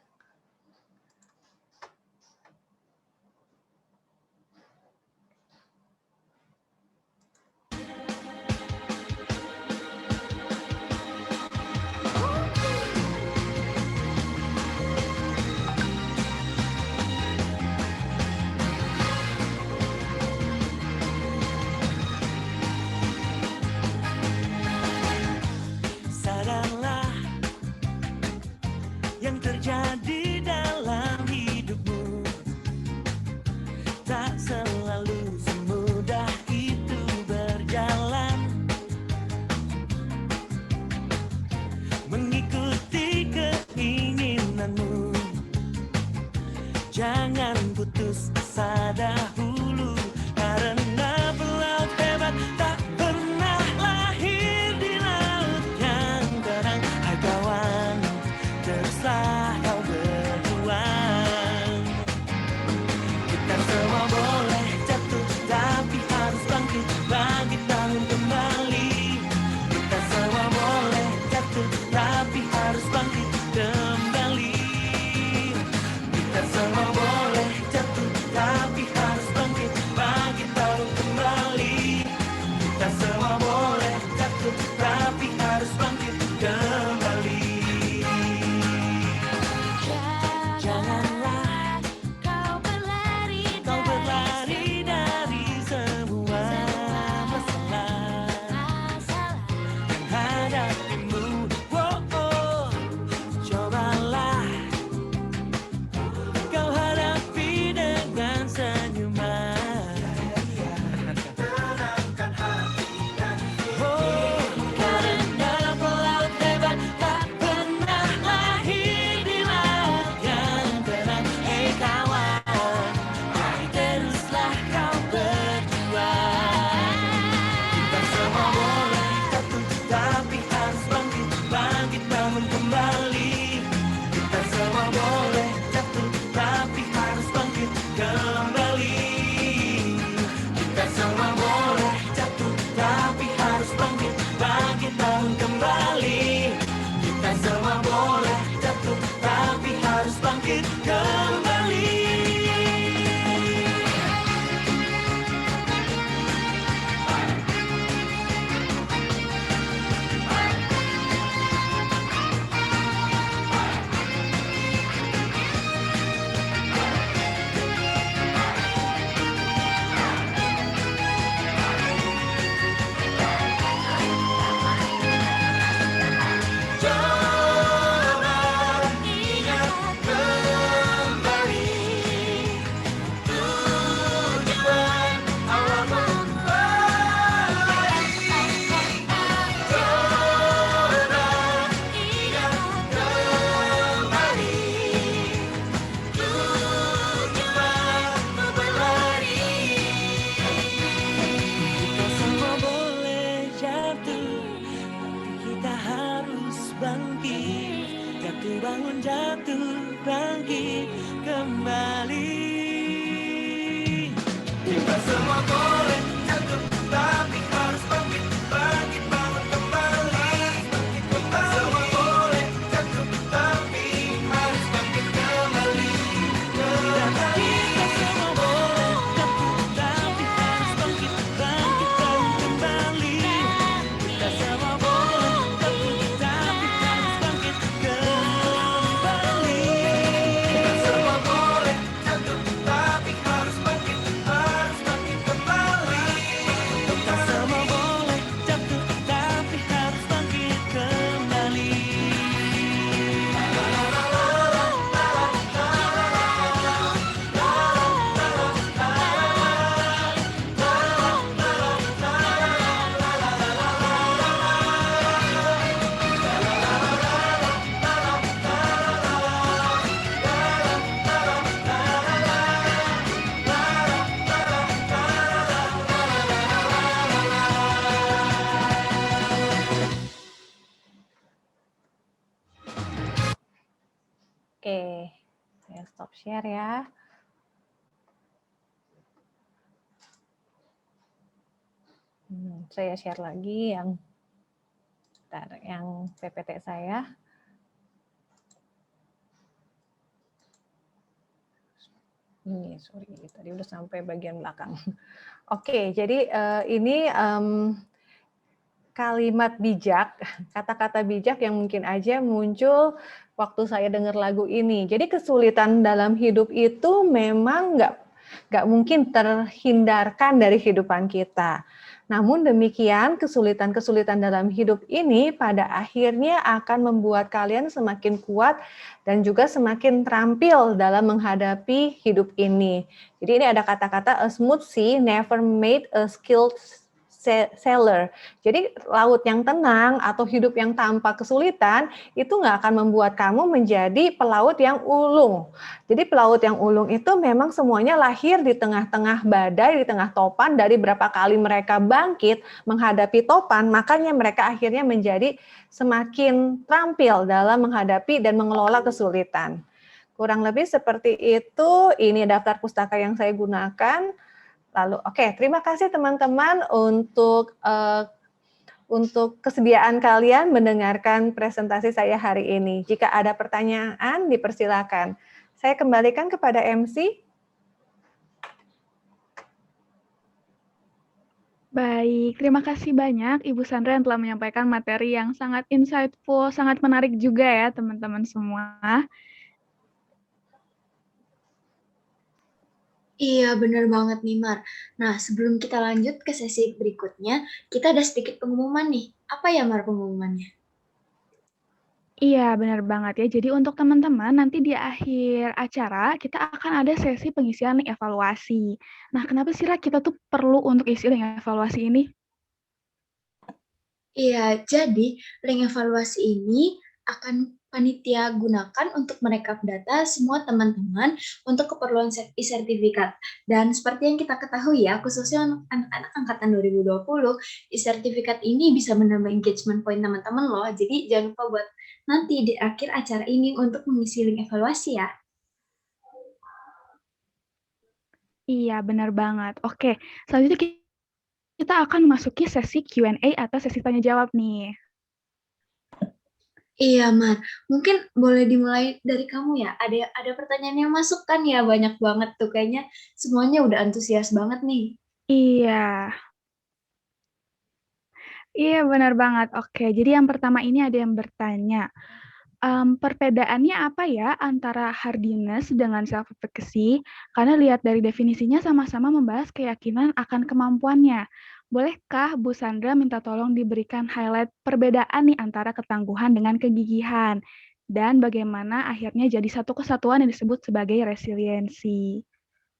Sadarlah yang terjadi dalam hidupmu, tak selalu semudah itu berjalan. Mengikuti keinginanmu, jangan putus asa dahulu, karena pelaut hebat tak pernah lahir di laut yang tenang. Hai kawan, teruslah kau berjuang. Kita semua boleh jatuh, tapi harus bangkit bagi tahun kembali. Kita semua boleh jatuh, tapi harus bangkit kembali. Kita semua boleh jatuh, tapi harus bangkit bagi tahun kembali. Kita semua boleh jatuh, tapi harus bangkit kembali. bangun jatuh bangkit kembali. Kita semua boleh jatuh tapi harus bangkit, bangkit bangun kembali. Kita semua boleh jatuh tapi harus bangkit kembali. Kita semua boleh jatuh tapi harus bangkit, bangkit bangun kembali. Kita semua boleh jatuh tapi harus bangkit kembali. Kita semua boleh jatuh tapi harus bangkit, harus bangkit kembali. Kita semua boleh jatuh tapi harus bangkit kembali. Oke, saya stop share ya. Saya share lagi yang PPT saya. Ini, sorry, tadi udah sampai bagian belakang. Oke, jadi ini kalimat bijak, kata-kata bijak yang mungkin aja muncul waktu saya dengar lagu ini. Jadi kesulitan dalam hidup itu memang nggak mungkin terhindarkan dari kehidupan kita. Namun demikian, kesulitan-kesulitan dalam hidup ini pada akhirnya akan membuat kalian semakin kuat dan juga semakin terampil dalam menghadapi hidup ini. Jadi ini ada kata-kata, a smooth sea never made a skilled sailor. Jadi laut yang tenang atau hidup yang tanpa kesulitan itu nggak akan membuat kamu menjadi pelaut yang ulung. Jadi pelaut yang ulung itu memang semuanya lahir di tengah-tengah badai, di tengah topan. Dari berapa kali mereka bangkit menghadapi topan, makanya mereka akhirnya menjadi semakin terampil dalam menghadapi dan mengelola kesulitan. Kurang lebih seperti itu. Ini daftar pustaka yang saya gunakan. Lalu, oke, terima kasih teman-teman untuk kesediaan kalian mendengarkan presentasi saya hari ini. Jika ada pertanyaan, dipersilakan. Saya kembalikan kepada MC. Baik, terima kasih banyak Ibu Sandra yang telah menyampaikan materi yang sangat insightful, sangat menarik juga ya teman-teman semua. Iya, benar banget nih, Mar. Nah, sebelum kita lanjut ke sesi berikutnya, kita ada sedikit pengumuman nih. Apa ya, Mar, pengumumannya? Iya, benar banget ya. Jadi untuk teman-teman, nanti di akhir acara kita akan ada sesi pengisian link evaluasi. Nah, kenapa sih, Ra, kita tuh perlu untuk isi link evaluasi ini? Iya, jadi link evaluasi ini akan panitia gunakan untuk merekap data semua teman-teman untuk keperluan e-sertifikat. Dan seperti yang kita ketahui ya, khususnya untuk anak-anak angkatan 2020, e-sertifikat ini bisa menambah engagement point teman-teman loh. Jadi jangan lupa buat nanti di akhir acara ini untuk mengisi link evaluasi ya. Iya, benar banget. Oke, selanjutnya kita akan memasuki sesi Q&A atau sesi tanya jawab nih. Iya, Mar. Mungkin boleh dimulai dari kamu ya. Ada pertanyaan yang masuk kan ya, banyak banget tuh. Kayaknya semuanya udah antusias banget nih. Iya. Iya, benar banget. Oke, jadi yang pertama ini ada yang bertanya, perbedaannya apa ya antara hardiness dengan self-efficacy? Karena lihat dari definisinya sama-sama membahas keyakinan akan kemampuannya. Bolehkah Bu Sandra minta tolong diberikan highlight perbedaan nih antara ketangguhan dengan kegigihan? Dan bagaimana akhirnya jadi satu kesatuan yang disebut sebagai resiliensi.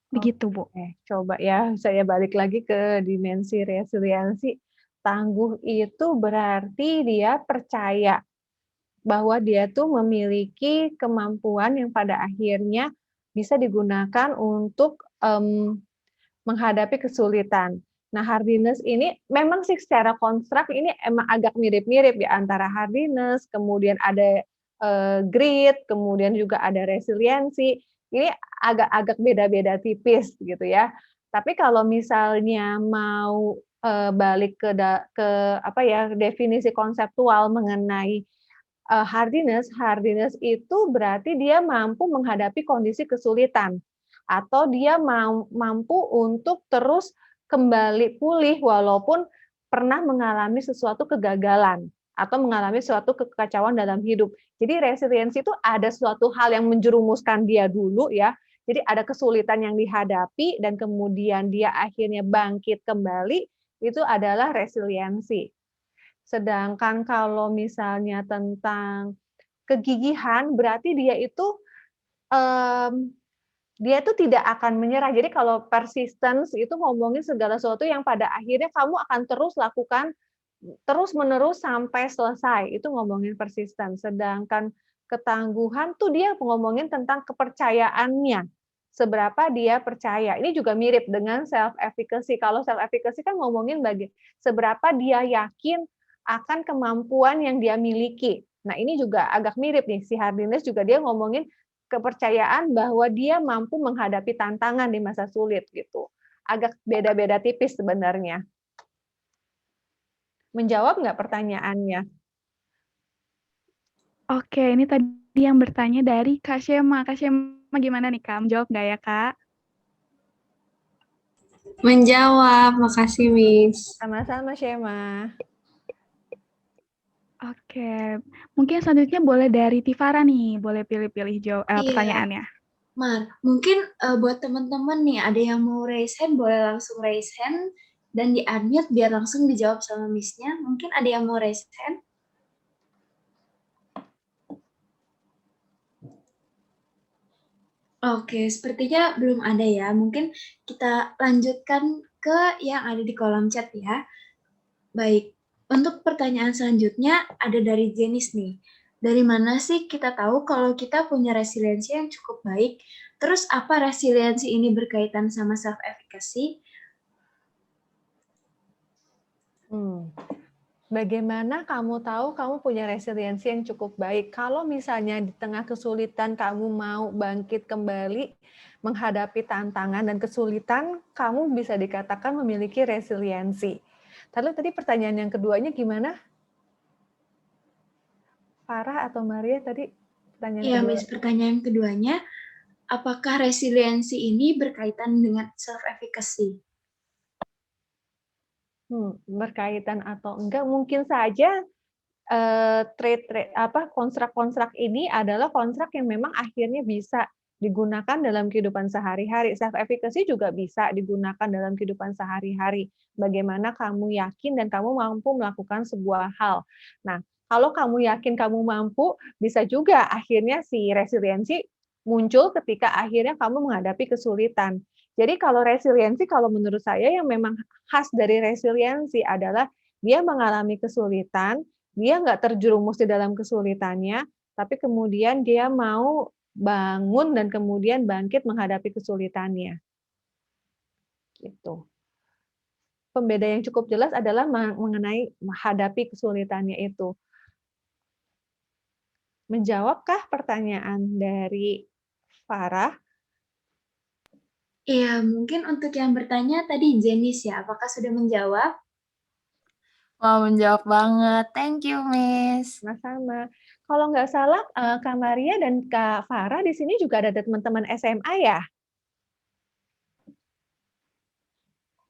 Begitu, Bu. Coba ya, saya balik lagi ke dimensi resiliensi. Tangguh itu berarti dia percaya bahwa dia tuh memiliki kemampuan yang pada akhirnya bisa digunakan untuk menghadapi kesulitan. Nah, hardiness ini memang sih secara konstruk ini emang agak mirip-mirip ya antara hardiness, kemudian ada grit, kemudian juga ada resiliensi. Ini agak-agak beda-beda tipis gitu ya. Tapi kalau misalnya mau balik ke apa ya, definisi konseptual mengenai hardiness itu berarti dia mampu menghadapi kondisi kesulitan atau dia mampu untuk terus kembali pulih walaupun pernah mengalami sesuatu kegagalan atau mengalami suatu kekacauan dalam hidup. Jadi resiliensi itu ada suatu hal yang menjerumuskan dia dulu ya. Jadi ada kesulitan yang dihadapi dan kemudian dia akhirnya bangkit kembali, itu adalah resiliensi. Sedangkan kalau misalnya tentang kegigihan, berarti dia itu tidak akan menyerah. Jadi kalau persistence itu ngomongin segala sesuatu yang pada akhirnya kamu akan terus lakukan terus-menerus sampai selesai. Itu ngomongin persistence. Sedangkan ketangguhan tuh dia ngomongin tentang kepercayaannya. Seberapa dia percaya. Ini juga mirip dengan self efficacy. Kalau self efficacy kan ngomongin seberapa dia yakin akan kemampuan yang dia miliki. Nah, ini juga agak mirip nih. Si hardiness juga dia ngomongin kepercayaan bahwa dia mampu menghadapi tantangan di masa sulit gitu. Agak beda-beda tipis sebenarnya. Menjawab nggak pertanyaannya? Oke, ini tadi yang bertanya dari Kak Shema. Kak Shema gimana nih Kak? Menjawab nggak ya Kak? Menjawab, makasih Miss. Sama-sama, Shema. Oke, mungkin selanjutnya boleh dari Tifara nih, boleh pilih-pilih Iya. pertanyaannya. Mar, mungkin buat teman-teman nih, ada yang mau raise hand, boleh langsung raise hand dan di-unmute biar langsung dijawab sama Miss-nya. Mungkin ada yang mau raise hand? Oke, sepertinya belum ada ya. Mungkin kita lanjutkan ke yang ada di kolom chat ya. Baik, untuk pertanyaan selanjutnya ada dari Jenis nih. Dari mana sih kita tahu kalau kita punya resiliensi yang cukup baik? Terus apa resiliensi ini berkaitan sama self-efficacy? Bagaimana kamu tahu kamu punya resiliensi yang cukup baik? Kalau misalnya di tengah kesulitan kamu mau bangkit kembali, menghadapi tantangan dan kesulitan, kamu bisa dikatakan memiliki resiliensi. Lalu tadi pertanyaan yang keduanya gimana? Farah atau Maria tadi pertanyaan Iya, kedua? Miss, pertanyaan keduanya, apakah resiliensi ini berkaitan dengan self-efficacy? Berkaitan atau enggak, mungkin saja kontrak-kontrak ini adalah kontrak yang memang akhirnya bisa digunakan dalam kehidupan sehari-hari. Self efficacy juga bisa digunakan dalam kehidupan sehari-hari. Bagaimana kamu yakin dan kamu mampu melakukan sebuah hal. Nah, kalau kamu yakin kamu mampu, bisa juga akhirnya si resiliensi muncul ketika akhirnya kamu menghadapi kesulitan. Jadi kalau resiliensi, kalau menurut saya yang memang khas dari resiliensi adalah dia mengalami kesulitan, dia nggak terjerumus di dalam kesulitannya, tapi kemudian dia mau bangun dan kemudian bangkit menghadapi kesulitannya. Gitu. Pembeda yang cukup jelas adalah mengenai menghadapi kesulitannya itu. Menjawabkah pertanyaan dari Farah? Iya, mungkin untuk yang bertanya tadi Jenis ya, apakah sudah menjawab? Wah, menjawab banget. Thank you, Miss. Sama-sama. Kalau nggak salah, Kak Maria dan Kak Farah di sini juga ada teman-teman SMA ya?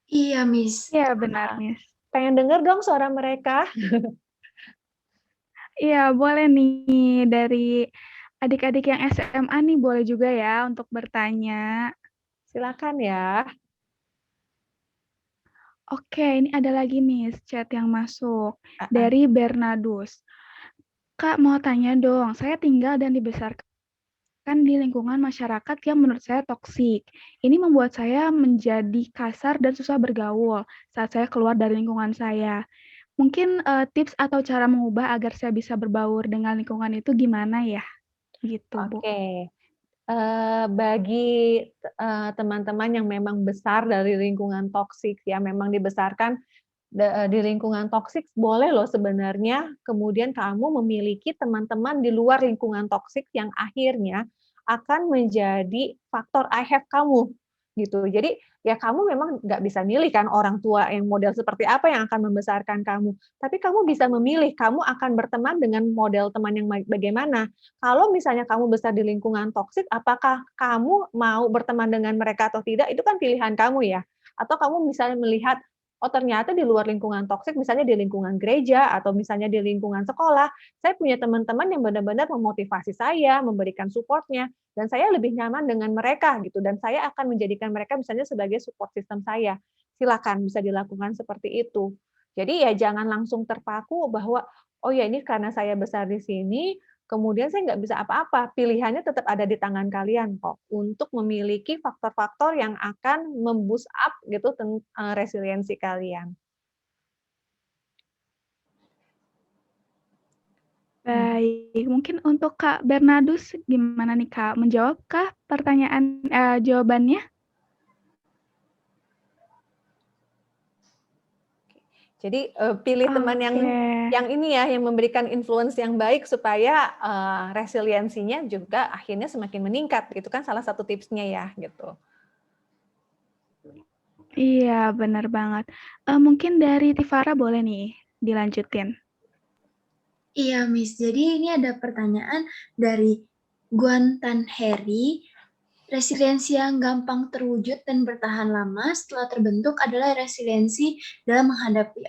Iya, Miss. Iya, benar, Miss. Pengen denger dong suara mereka. Iya, boleh nih dari adik-adik yang SMA nih boleh juga ya untuk bertanya. Silakan ya. Oke, ini ada lagi Miss chat yang masuk dari Bernadus. Kak mau tanya dong, saya tinggal dan dibesarkan di lingkungan masyarakat yang menurut saya toksik. Ini membuat saya menjadi kasar dan susah bergaul saat saya keluar dari lingkungan saya. Mungkin tips atau cara mengubah agar saya bisa berbaur dengan lingkungan itu gimana ya? Gitu, Bu. Oke. Bagi teman-teman yang memang besar dari lingkungan toksik ya, memang dibesarkan di lingkungan toksik, boleh loh sebenarnya kemudian kamu memiliki teman-teman di luar lingkungan toksik yang akhirnya akan menjadi faktor I have kamu, gitu. Jadi, ya kamu memang nggak bisa milih kan orang tua yang model seperti apa yang akan membesarkan kamu, tapi kamu bisa memilih kamu akan berteman dengan model teman yang bagaimana. Kalau misalnya kamu besar di lingkungan toksik, apakah kamu mau berteman dengan mereka atau tidak, itu kan pilihan kamu ya. Atau kamu misalnya melihat, oh ternyata di luar lingkungan toksik, misalnya di lingkungan gereja atau misalnya di lingkungan sekolah, saya punya teman-teman yang benar-benar memotivasi saya, memberikan support-nya, dan saya lebih nyaman dengan mereka gitu, dan saya akan menjadikan mereka misalnya sebagai support system saya. Silakan bisa dilakukan seperti itu. Jadi ya jangan langsung terpaku bahwa, oh ya ini karena saya besar di sini, kemudian saya nggak bisa apa-apa. Pilihannya tetap ada di tangan kalian kok, untuk memiliki faktor-faktor yang akan mem-boost up gitu resiliensi kalian. Baik, mungkin untuk Kak Bernardus gimana nih Kak? Menjawabkah pertanyaan jawabannya? Jadi pilih teman yang ini ya, yang memberikan influence yang baik supaya resiliensinya juga akhirnya semakin meningkat. Itu kan salah satu tipsnya ya, gitu. Iya, benar banget. Mungkin dari Tifara boleh nih dilanjutin. Iya, Miss. Jadi ini ada pertanyaan dari Guantan Harry. Resiliensi yang gampang terwujud dan bertahan lama setelah terbentuk adalah resiliensi dalam menghadapi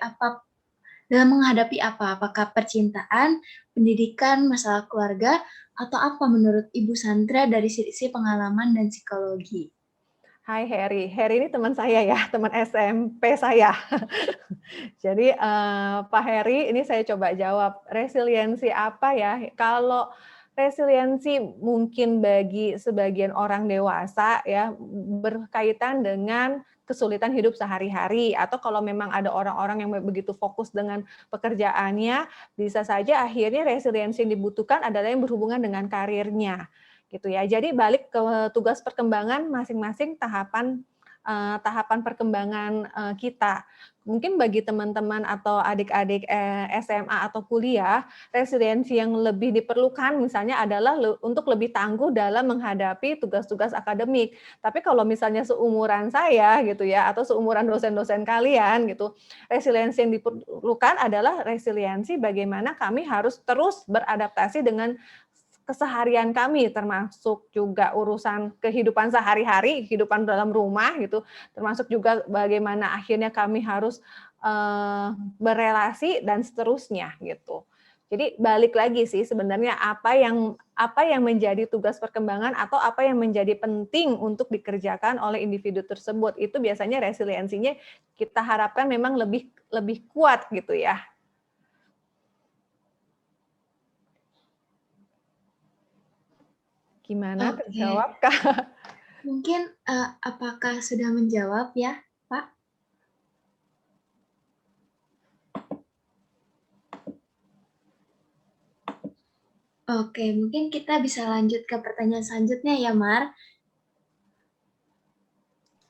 apa? Apakah percintaan, pendidikan, masalah keluarga, atau apa menurut Ibu Sandra dari sisi pengalaman dan psikologi? Hai Harry. Harry ini teman saya ya, teman SMP saya. Jadi Pak Harry, ini saya coba jawab. Resiliensi apa ya? Kalau resiliensi mungkin bagi sebagian orang dewasa ya berkaitan dengan kesulitan hidup sehari-hari, atau kalau memang ada orang-orang yang begitu fokus dengan pekerjaannya, bisa saja akhirnya resiliensi yang dibutuhkan adalah yang berhubungan dengan karirnya, gitu ya. Jadi balik ke tugas perkembangan masing-masing tahapan perkembangan kita. Mungkin bagi teman-teman atau adik-adik SMA atau kuliah, resiliensi yang lebih diperlukan misalnya adalah untuk lebih tangguh dalam menghadapi tugas-tugas akademik. Tapi kalau misalnya seumuran saya gitu ya, atau seumuran dosen-dosen kalian gitu, resiliensi yang diperlukan adalah resiliensi bagaimana kami harus terus beradaptasi dengan keseharian kami, termasuk juga urusan kehidupan sehari-hari, kehidupan dalam rumah gitu, termasuk juga bagaimana akhirnya kami harus berelasi dan seterusnya gitu. Jadi balik lagi sih sebenarnya apa yang menjadi tugas perkembangan atau apa yang menjadi penting untuk dikerjakan oleh individu tersebut, itu biasanya resiliensinya kita harapkan memang lebih kuat gitu ya. Gimana, terjawab Kak? Mungkin apakah sudah menjawab ya, Pak? Oke, mungkin kita bisa lanjut ke pertanyaan selanjutnya ya, Mar.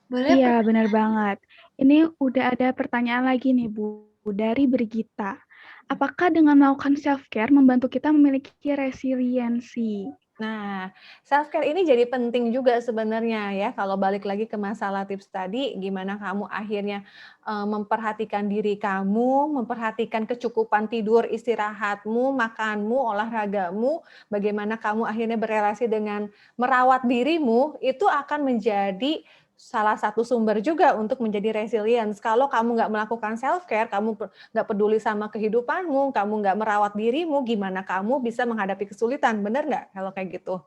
Boleh? Iya, benar banget. Ini udah ada pertanyaan lagi nih, Bu, dari Brigita. Apakah dengan melakukan self-care membantu kita memiliki resiliensi? Nah, self-care ini jadi penting juga sebenarnya ya, kalau balik lagi ke masalah tips tadi, gimana kamu akhirnya memperhatikan diri kamu, memperhatikan kecukupan tidur, istirahatmu, makanmu, olahragamu, bagaimana kamu akhirnya berelasi dengan merawat dirimu, itu akan menjadi salah satu sumber juga untuk menjadi resilience. Kalau kamu nggak melakukan self-care, kamu nggak peduli sama kehidupanmu, kamu nggak merawat dirimu, gimana kamu bisa menghadapi kesulitan, benar nggak kalau kayak gitu?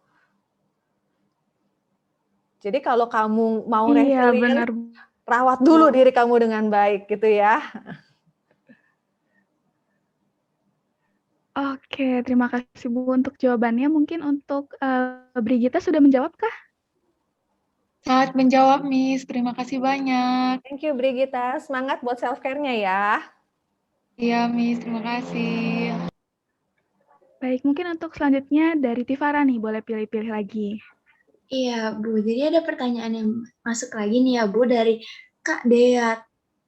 Jadi kalau kamu mau Iya, resilience, benar. rawat dulu diri kamu dengan baik gitu ya. Oke, terima kasih Bu untuk jawabannya. Mungkin untuk Brigita sudah menjawabkah? Sangat menjawab, Miss. Terima kasih banyak. Thank you Brigita, semangat buat self-care-nya ya. Iya, Miss. Terima kasih. Baik, mungkin untuk selanjutnya dari Tifara nih, boleh pilih-pilih lagi. Iya, Bu. Jadi ada pertanyaan yang masuk lagi nih ya, Bu, dari Kak Dea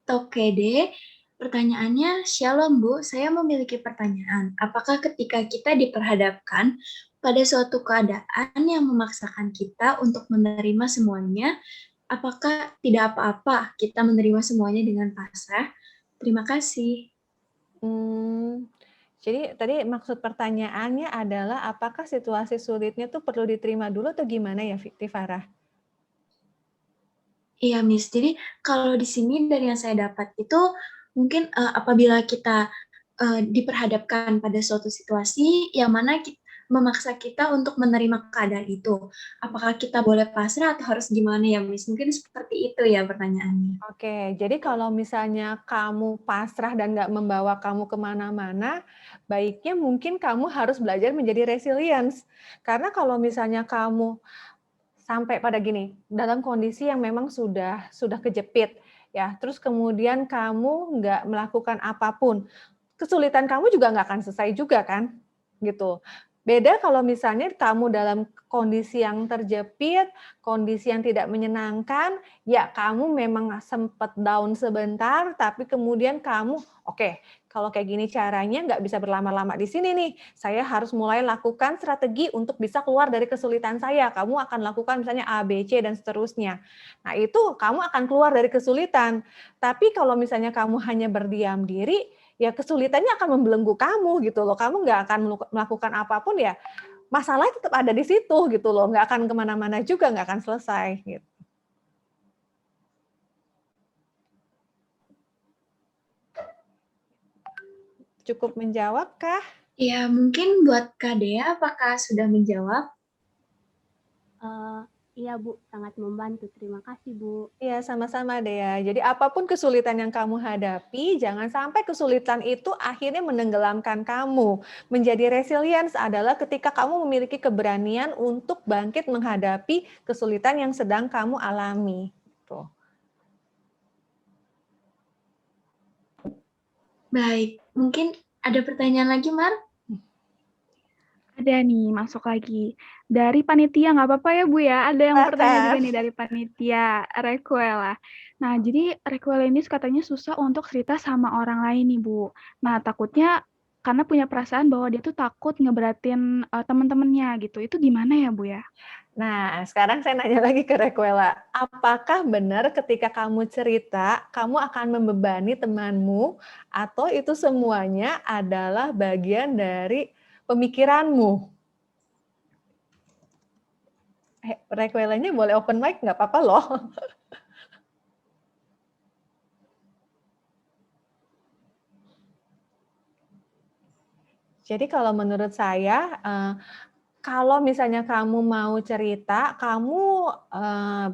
Tokede. Pertanyaannya, Shalom Bu, saya memiliki pertanyaan. Apakah ketika kita diperhadapkan pada suatu keadaan yang memaksakan kita untuk menerima semuanya, apakah tidak apa-apa kita menerima semuanya dengan pasrah? Terima kasih. Jadi tadi maksud pertanyaannya adalah apakah situasi sulitnya tuh perlu diterima dulu atau gimana ya, Tifarah? Iya, Miss. Jadi kalau di sini dari yang saya dapat itu mungkin apabila kita diperhadapkan pada suatu situasi yang mana memaksa kita untuk menerima keadaan itu. Apakah kita boleh pasrah atau harus gimana ya, Miss? Mungkin seperti itu ya pertanyaannya. Oke, jadi kalau misalnya kamu pasrah dan nggak membawa kamu kemana-mana, baiknya mungkin kamu harus belajar menjadi resilience. Karena kalau misalnya kamu sampai pada gini, dalam kondisi yang memang sudah kejepit, ya, terus kemudian kamu nggak melakukan apapun, kesulitan kamu juga nggak akan selesai juga kan, gitu. Beda kalau misalnya kamu dalam kondisi yang terjepit, kondisi yang tidak menyenangkan, ya kamu memang sempat down sebentar, tapi kemudian kamu, oke, kalau kayak gini caranya nggak bisa berlama-lama di sini nih, saya harus mulai lakukan strategi untuk bisa keluar dari kesulitan saya. Kamu akan lakukan misalnya A, B, C, dan seterusnya. Nah itu kamu akan keluar dari kesulitan. Tapi kalau misalnya kamu hanya berdiam diri, ya kesulitannya akan membelenggu kamu gitu loh. Kamu nggak akan melakukan apapun ya, masalahnya tetap ada di situ gitu loh. Nggak akan kemana-mana juga, nggak akan selesai gitu. Cukup menjawab kah? Ya, mungkin buat Kak Dea, apakah sudah menjawab? Iya Bu, sangat membantu. Terima kasih Bu. Iya, sama-sama Dea. Jadi apapun kesulitan yang kamu hadapi, jangan sampai kesulitan itu akhirnya menenggelamkan kamu. Menjadi resilience adalah ketika kamu memiliki keberanian untuk bangkit menghadapi kesulitan yang sedang kamu alami. Tuh. Baik, mungkin ada pertanyaan lagi, Mar? Ada nih, masuk lagi. Dari panitia, nggak apa-apa ya Bu ya, ada yang pertanyaan juga nih dari panitia, Requela. Nah, jadi Requela ini katanya susah untuk cerita sama orang lain nih Bu. Nah, takutnya karena punya perasaan bahwa dia tuh takut ngeberatin teman-temannya gitu. Itu gimana ya Bu ya? Nah, sekarang saya nanya lagi ke Requela, apakah benar ketika kamu cerita, kamu akan membebani temanmu, atau itu semuanya adalah bagian dari pemikiranmu? Requelanya boleh open mic, nggak apa-apa loh. Jadi kalau menurut saya, kalau misalnya kamu mau cerita, kamu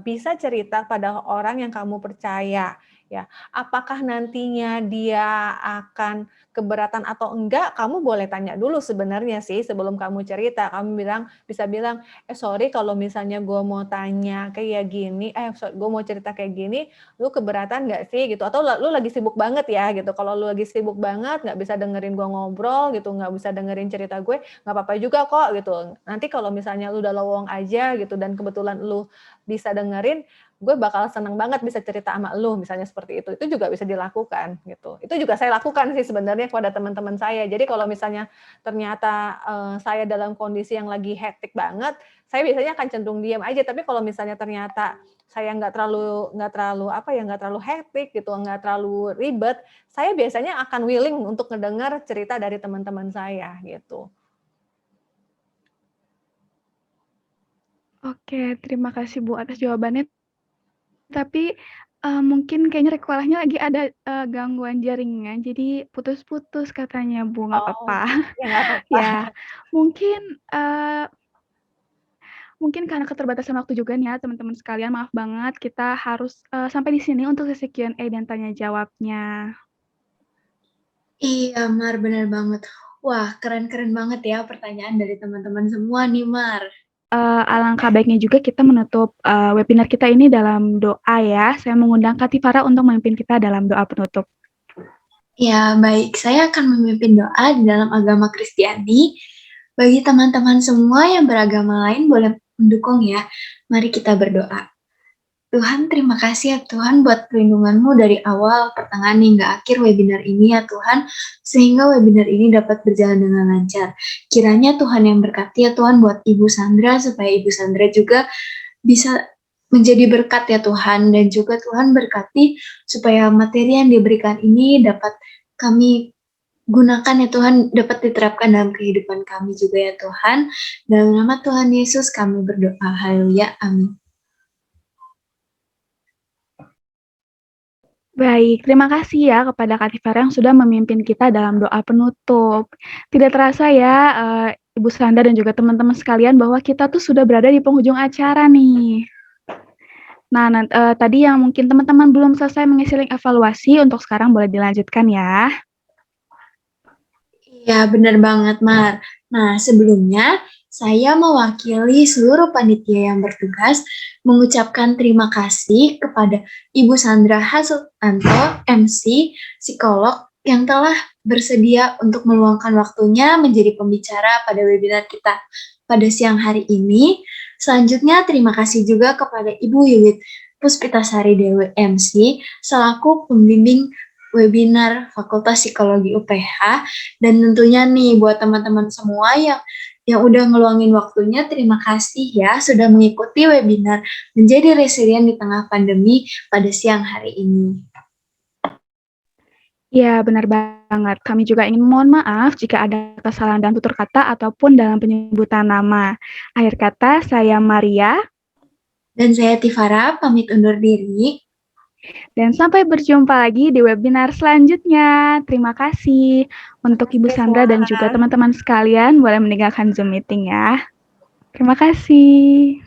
bisa cerita pada orang yang kamu percaya. Ya, apakah nantinya dia akan keberatan atau enggak? Kamu boleh tanya dulu sebenarnya sih sebelum kamu cerita. Kamu bisa bilang, sorry kalau misalnya gue mau tanya kayak gini, gue mau cerita kayak gini, lu keberatan nggak sih gitu? Atau lu lagi sibuk banget ya gitu? Kalau lu lagi sibuk banget, nggak bisa dengerin gue ngobrol gitu, nggak bisa dengerin cerita gue, nggak apa-apa juga kok gitu. Nanti kalau misalnya lu udah lowong aja gitu dan kebetulan lu bisa dengerin, gue bakal seneng banget bisa cerita sama lu, misalnya seperti itu. Itu juga bisa dilakukan gitu. Itu juga saya lakukan sih sebenarnya kepada teman-teman saya. Jadi kalau misalnya ternyata saya dalam kondisi yang lagi hektik banget, saya biasanya akan cenderung diam aja. Tapi kalau misalnya ternyata saya nggak terlalu hektik gitu, nggak terlalu ribet, saya biasanya akan willing untuk ngedengar cerita dari teman-teman saya gitu. Oke, terima kasih Bu atas jawabannya. Tapi mungkin kayaknya Requelanya lagi ada gangguan jaringan, jadi putus-putus katanya Bu, nggak apa-apa. Ya nggak apa-apa. Ya, mungkin karena keterbatasan waktu juga nih ya teman-teman sekalian, maaf banget kita harus sampai di sini untuk sesi Q&A dan tanya jawabnya. Iya, Mar, benar banget. Wah, keren-keren banget ya pertanyaan dari teman-teman semua nih, Mar. Alangkah baiknya juga kita menutup webinar kita ini dalam doa ya. Saya mengundang Kak Tifara untuk memimpin kita dalam doa penutup. Ya, baik. Saya akan memimpin doa di dalam agama Kristiani. Bagi teman-teman semua yang beragama lain boleh mendukung ya. Mari kita berdoa. Tuhan, terima kasih ya Tuhan buat perlindungan-Mu dari awal, pertengahan hingga akhir webinar ini ya Tuhan, sehingga webinar ini dapat berjalan dengan lancar. Kiranya Tuhan yang berkati ya Tuhan buat Ibu Sandra, supaya Ibu Sandra juga bisa menjadi berkat ya Tuhan, dan juga Tuhan berkati supaya materi yang diberikan ini dapat kami gunakan ya Tuhan, dapat diterapkan dalam kehidupan kami juga ya Tuhan. Dalam nama Tuhan Yesus kami berdoa, haleluya, amin. Baik, terima kasih ya kepada Kak Tifara yang sudah memimpin kita dalam doa penutup. Tidak terasa ya, Ibu Sandra dan juga teman-teman sekalian bahwa kita tuh sudah berada di penghujung acara nih. Nah, tadi yang mungkin teman-teman belum selesai mengisi link evaluasi, untuk sekarang boleh dilanjutkan ya. Iya, benar banget, Mar. Nah, sebelumnya saya mewakili seluruh panitia yang bertugas mengucapkan terima kasih kepada Ibu Sandra Hasultanto, MC, psikolog, yang telah bersedia untuk meluangkan waktunya menjadi pembicara pada webinar kita pada siang hari ini. Selanjutnya, terima kasih juga kepada Ibu Wiwit Puspitasari Dewi MC, selaku pembimbing webinar Fakultas Psikologi UPH, dan tentunya nih buat teman-teman semua yang udah ngeluangin waktunya, terima kasih ya sudah mengikuti webinar Menjadi Resilient di Tengah Pandemi pada siang hari ini. Ya, benar banget. Kami juga ingin mohon maaf jika ada kesalahan dalam tutur kata ataupun dalam penyebutan nama. Akhir kata, saya Maria. Dan saya Tifara, pamit undur diri. Dan sampai berjumpa lagi di webinar selanjutnya. Terima kasih untuk Ibu Sandra dan juga teman-teman sekalian boleh meninggalkan Zoom meeting ya. Terima kasih.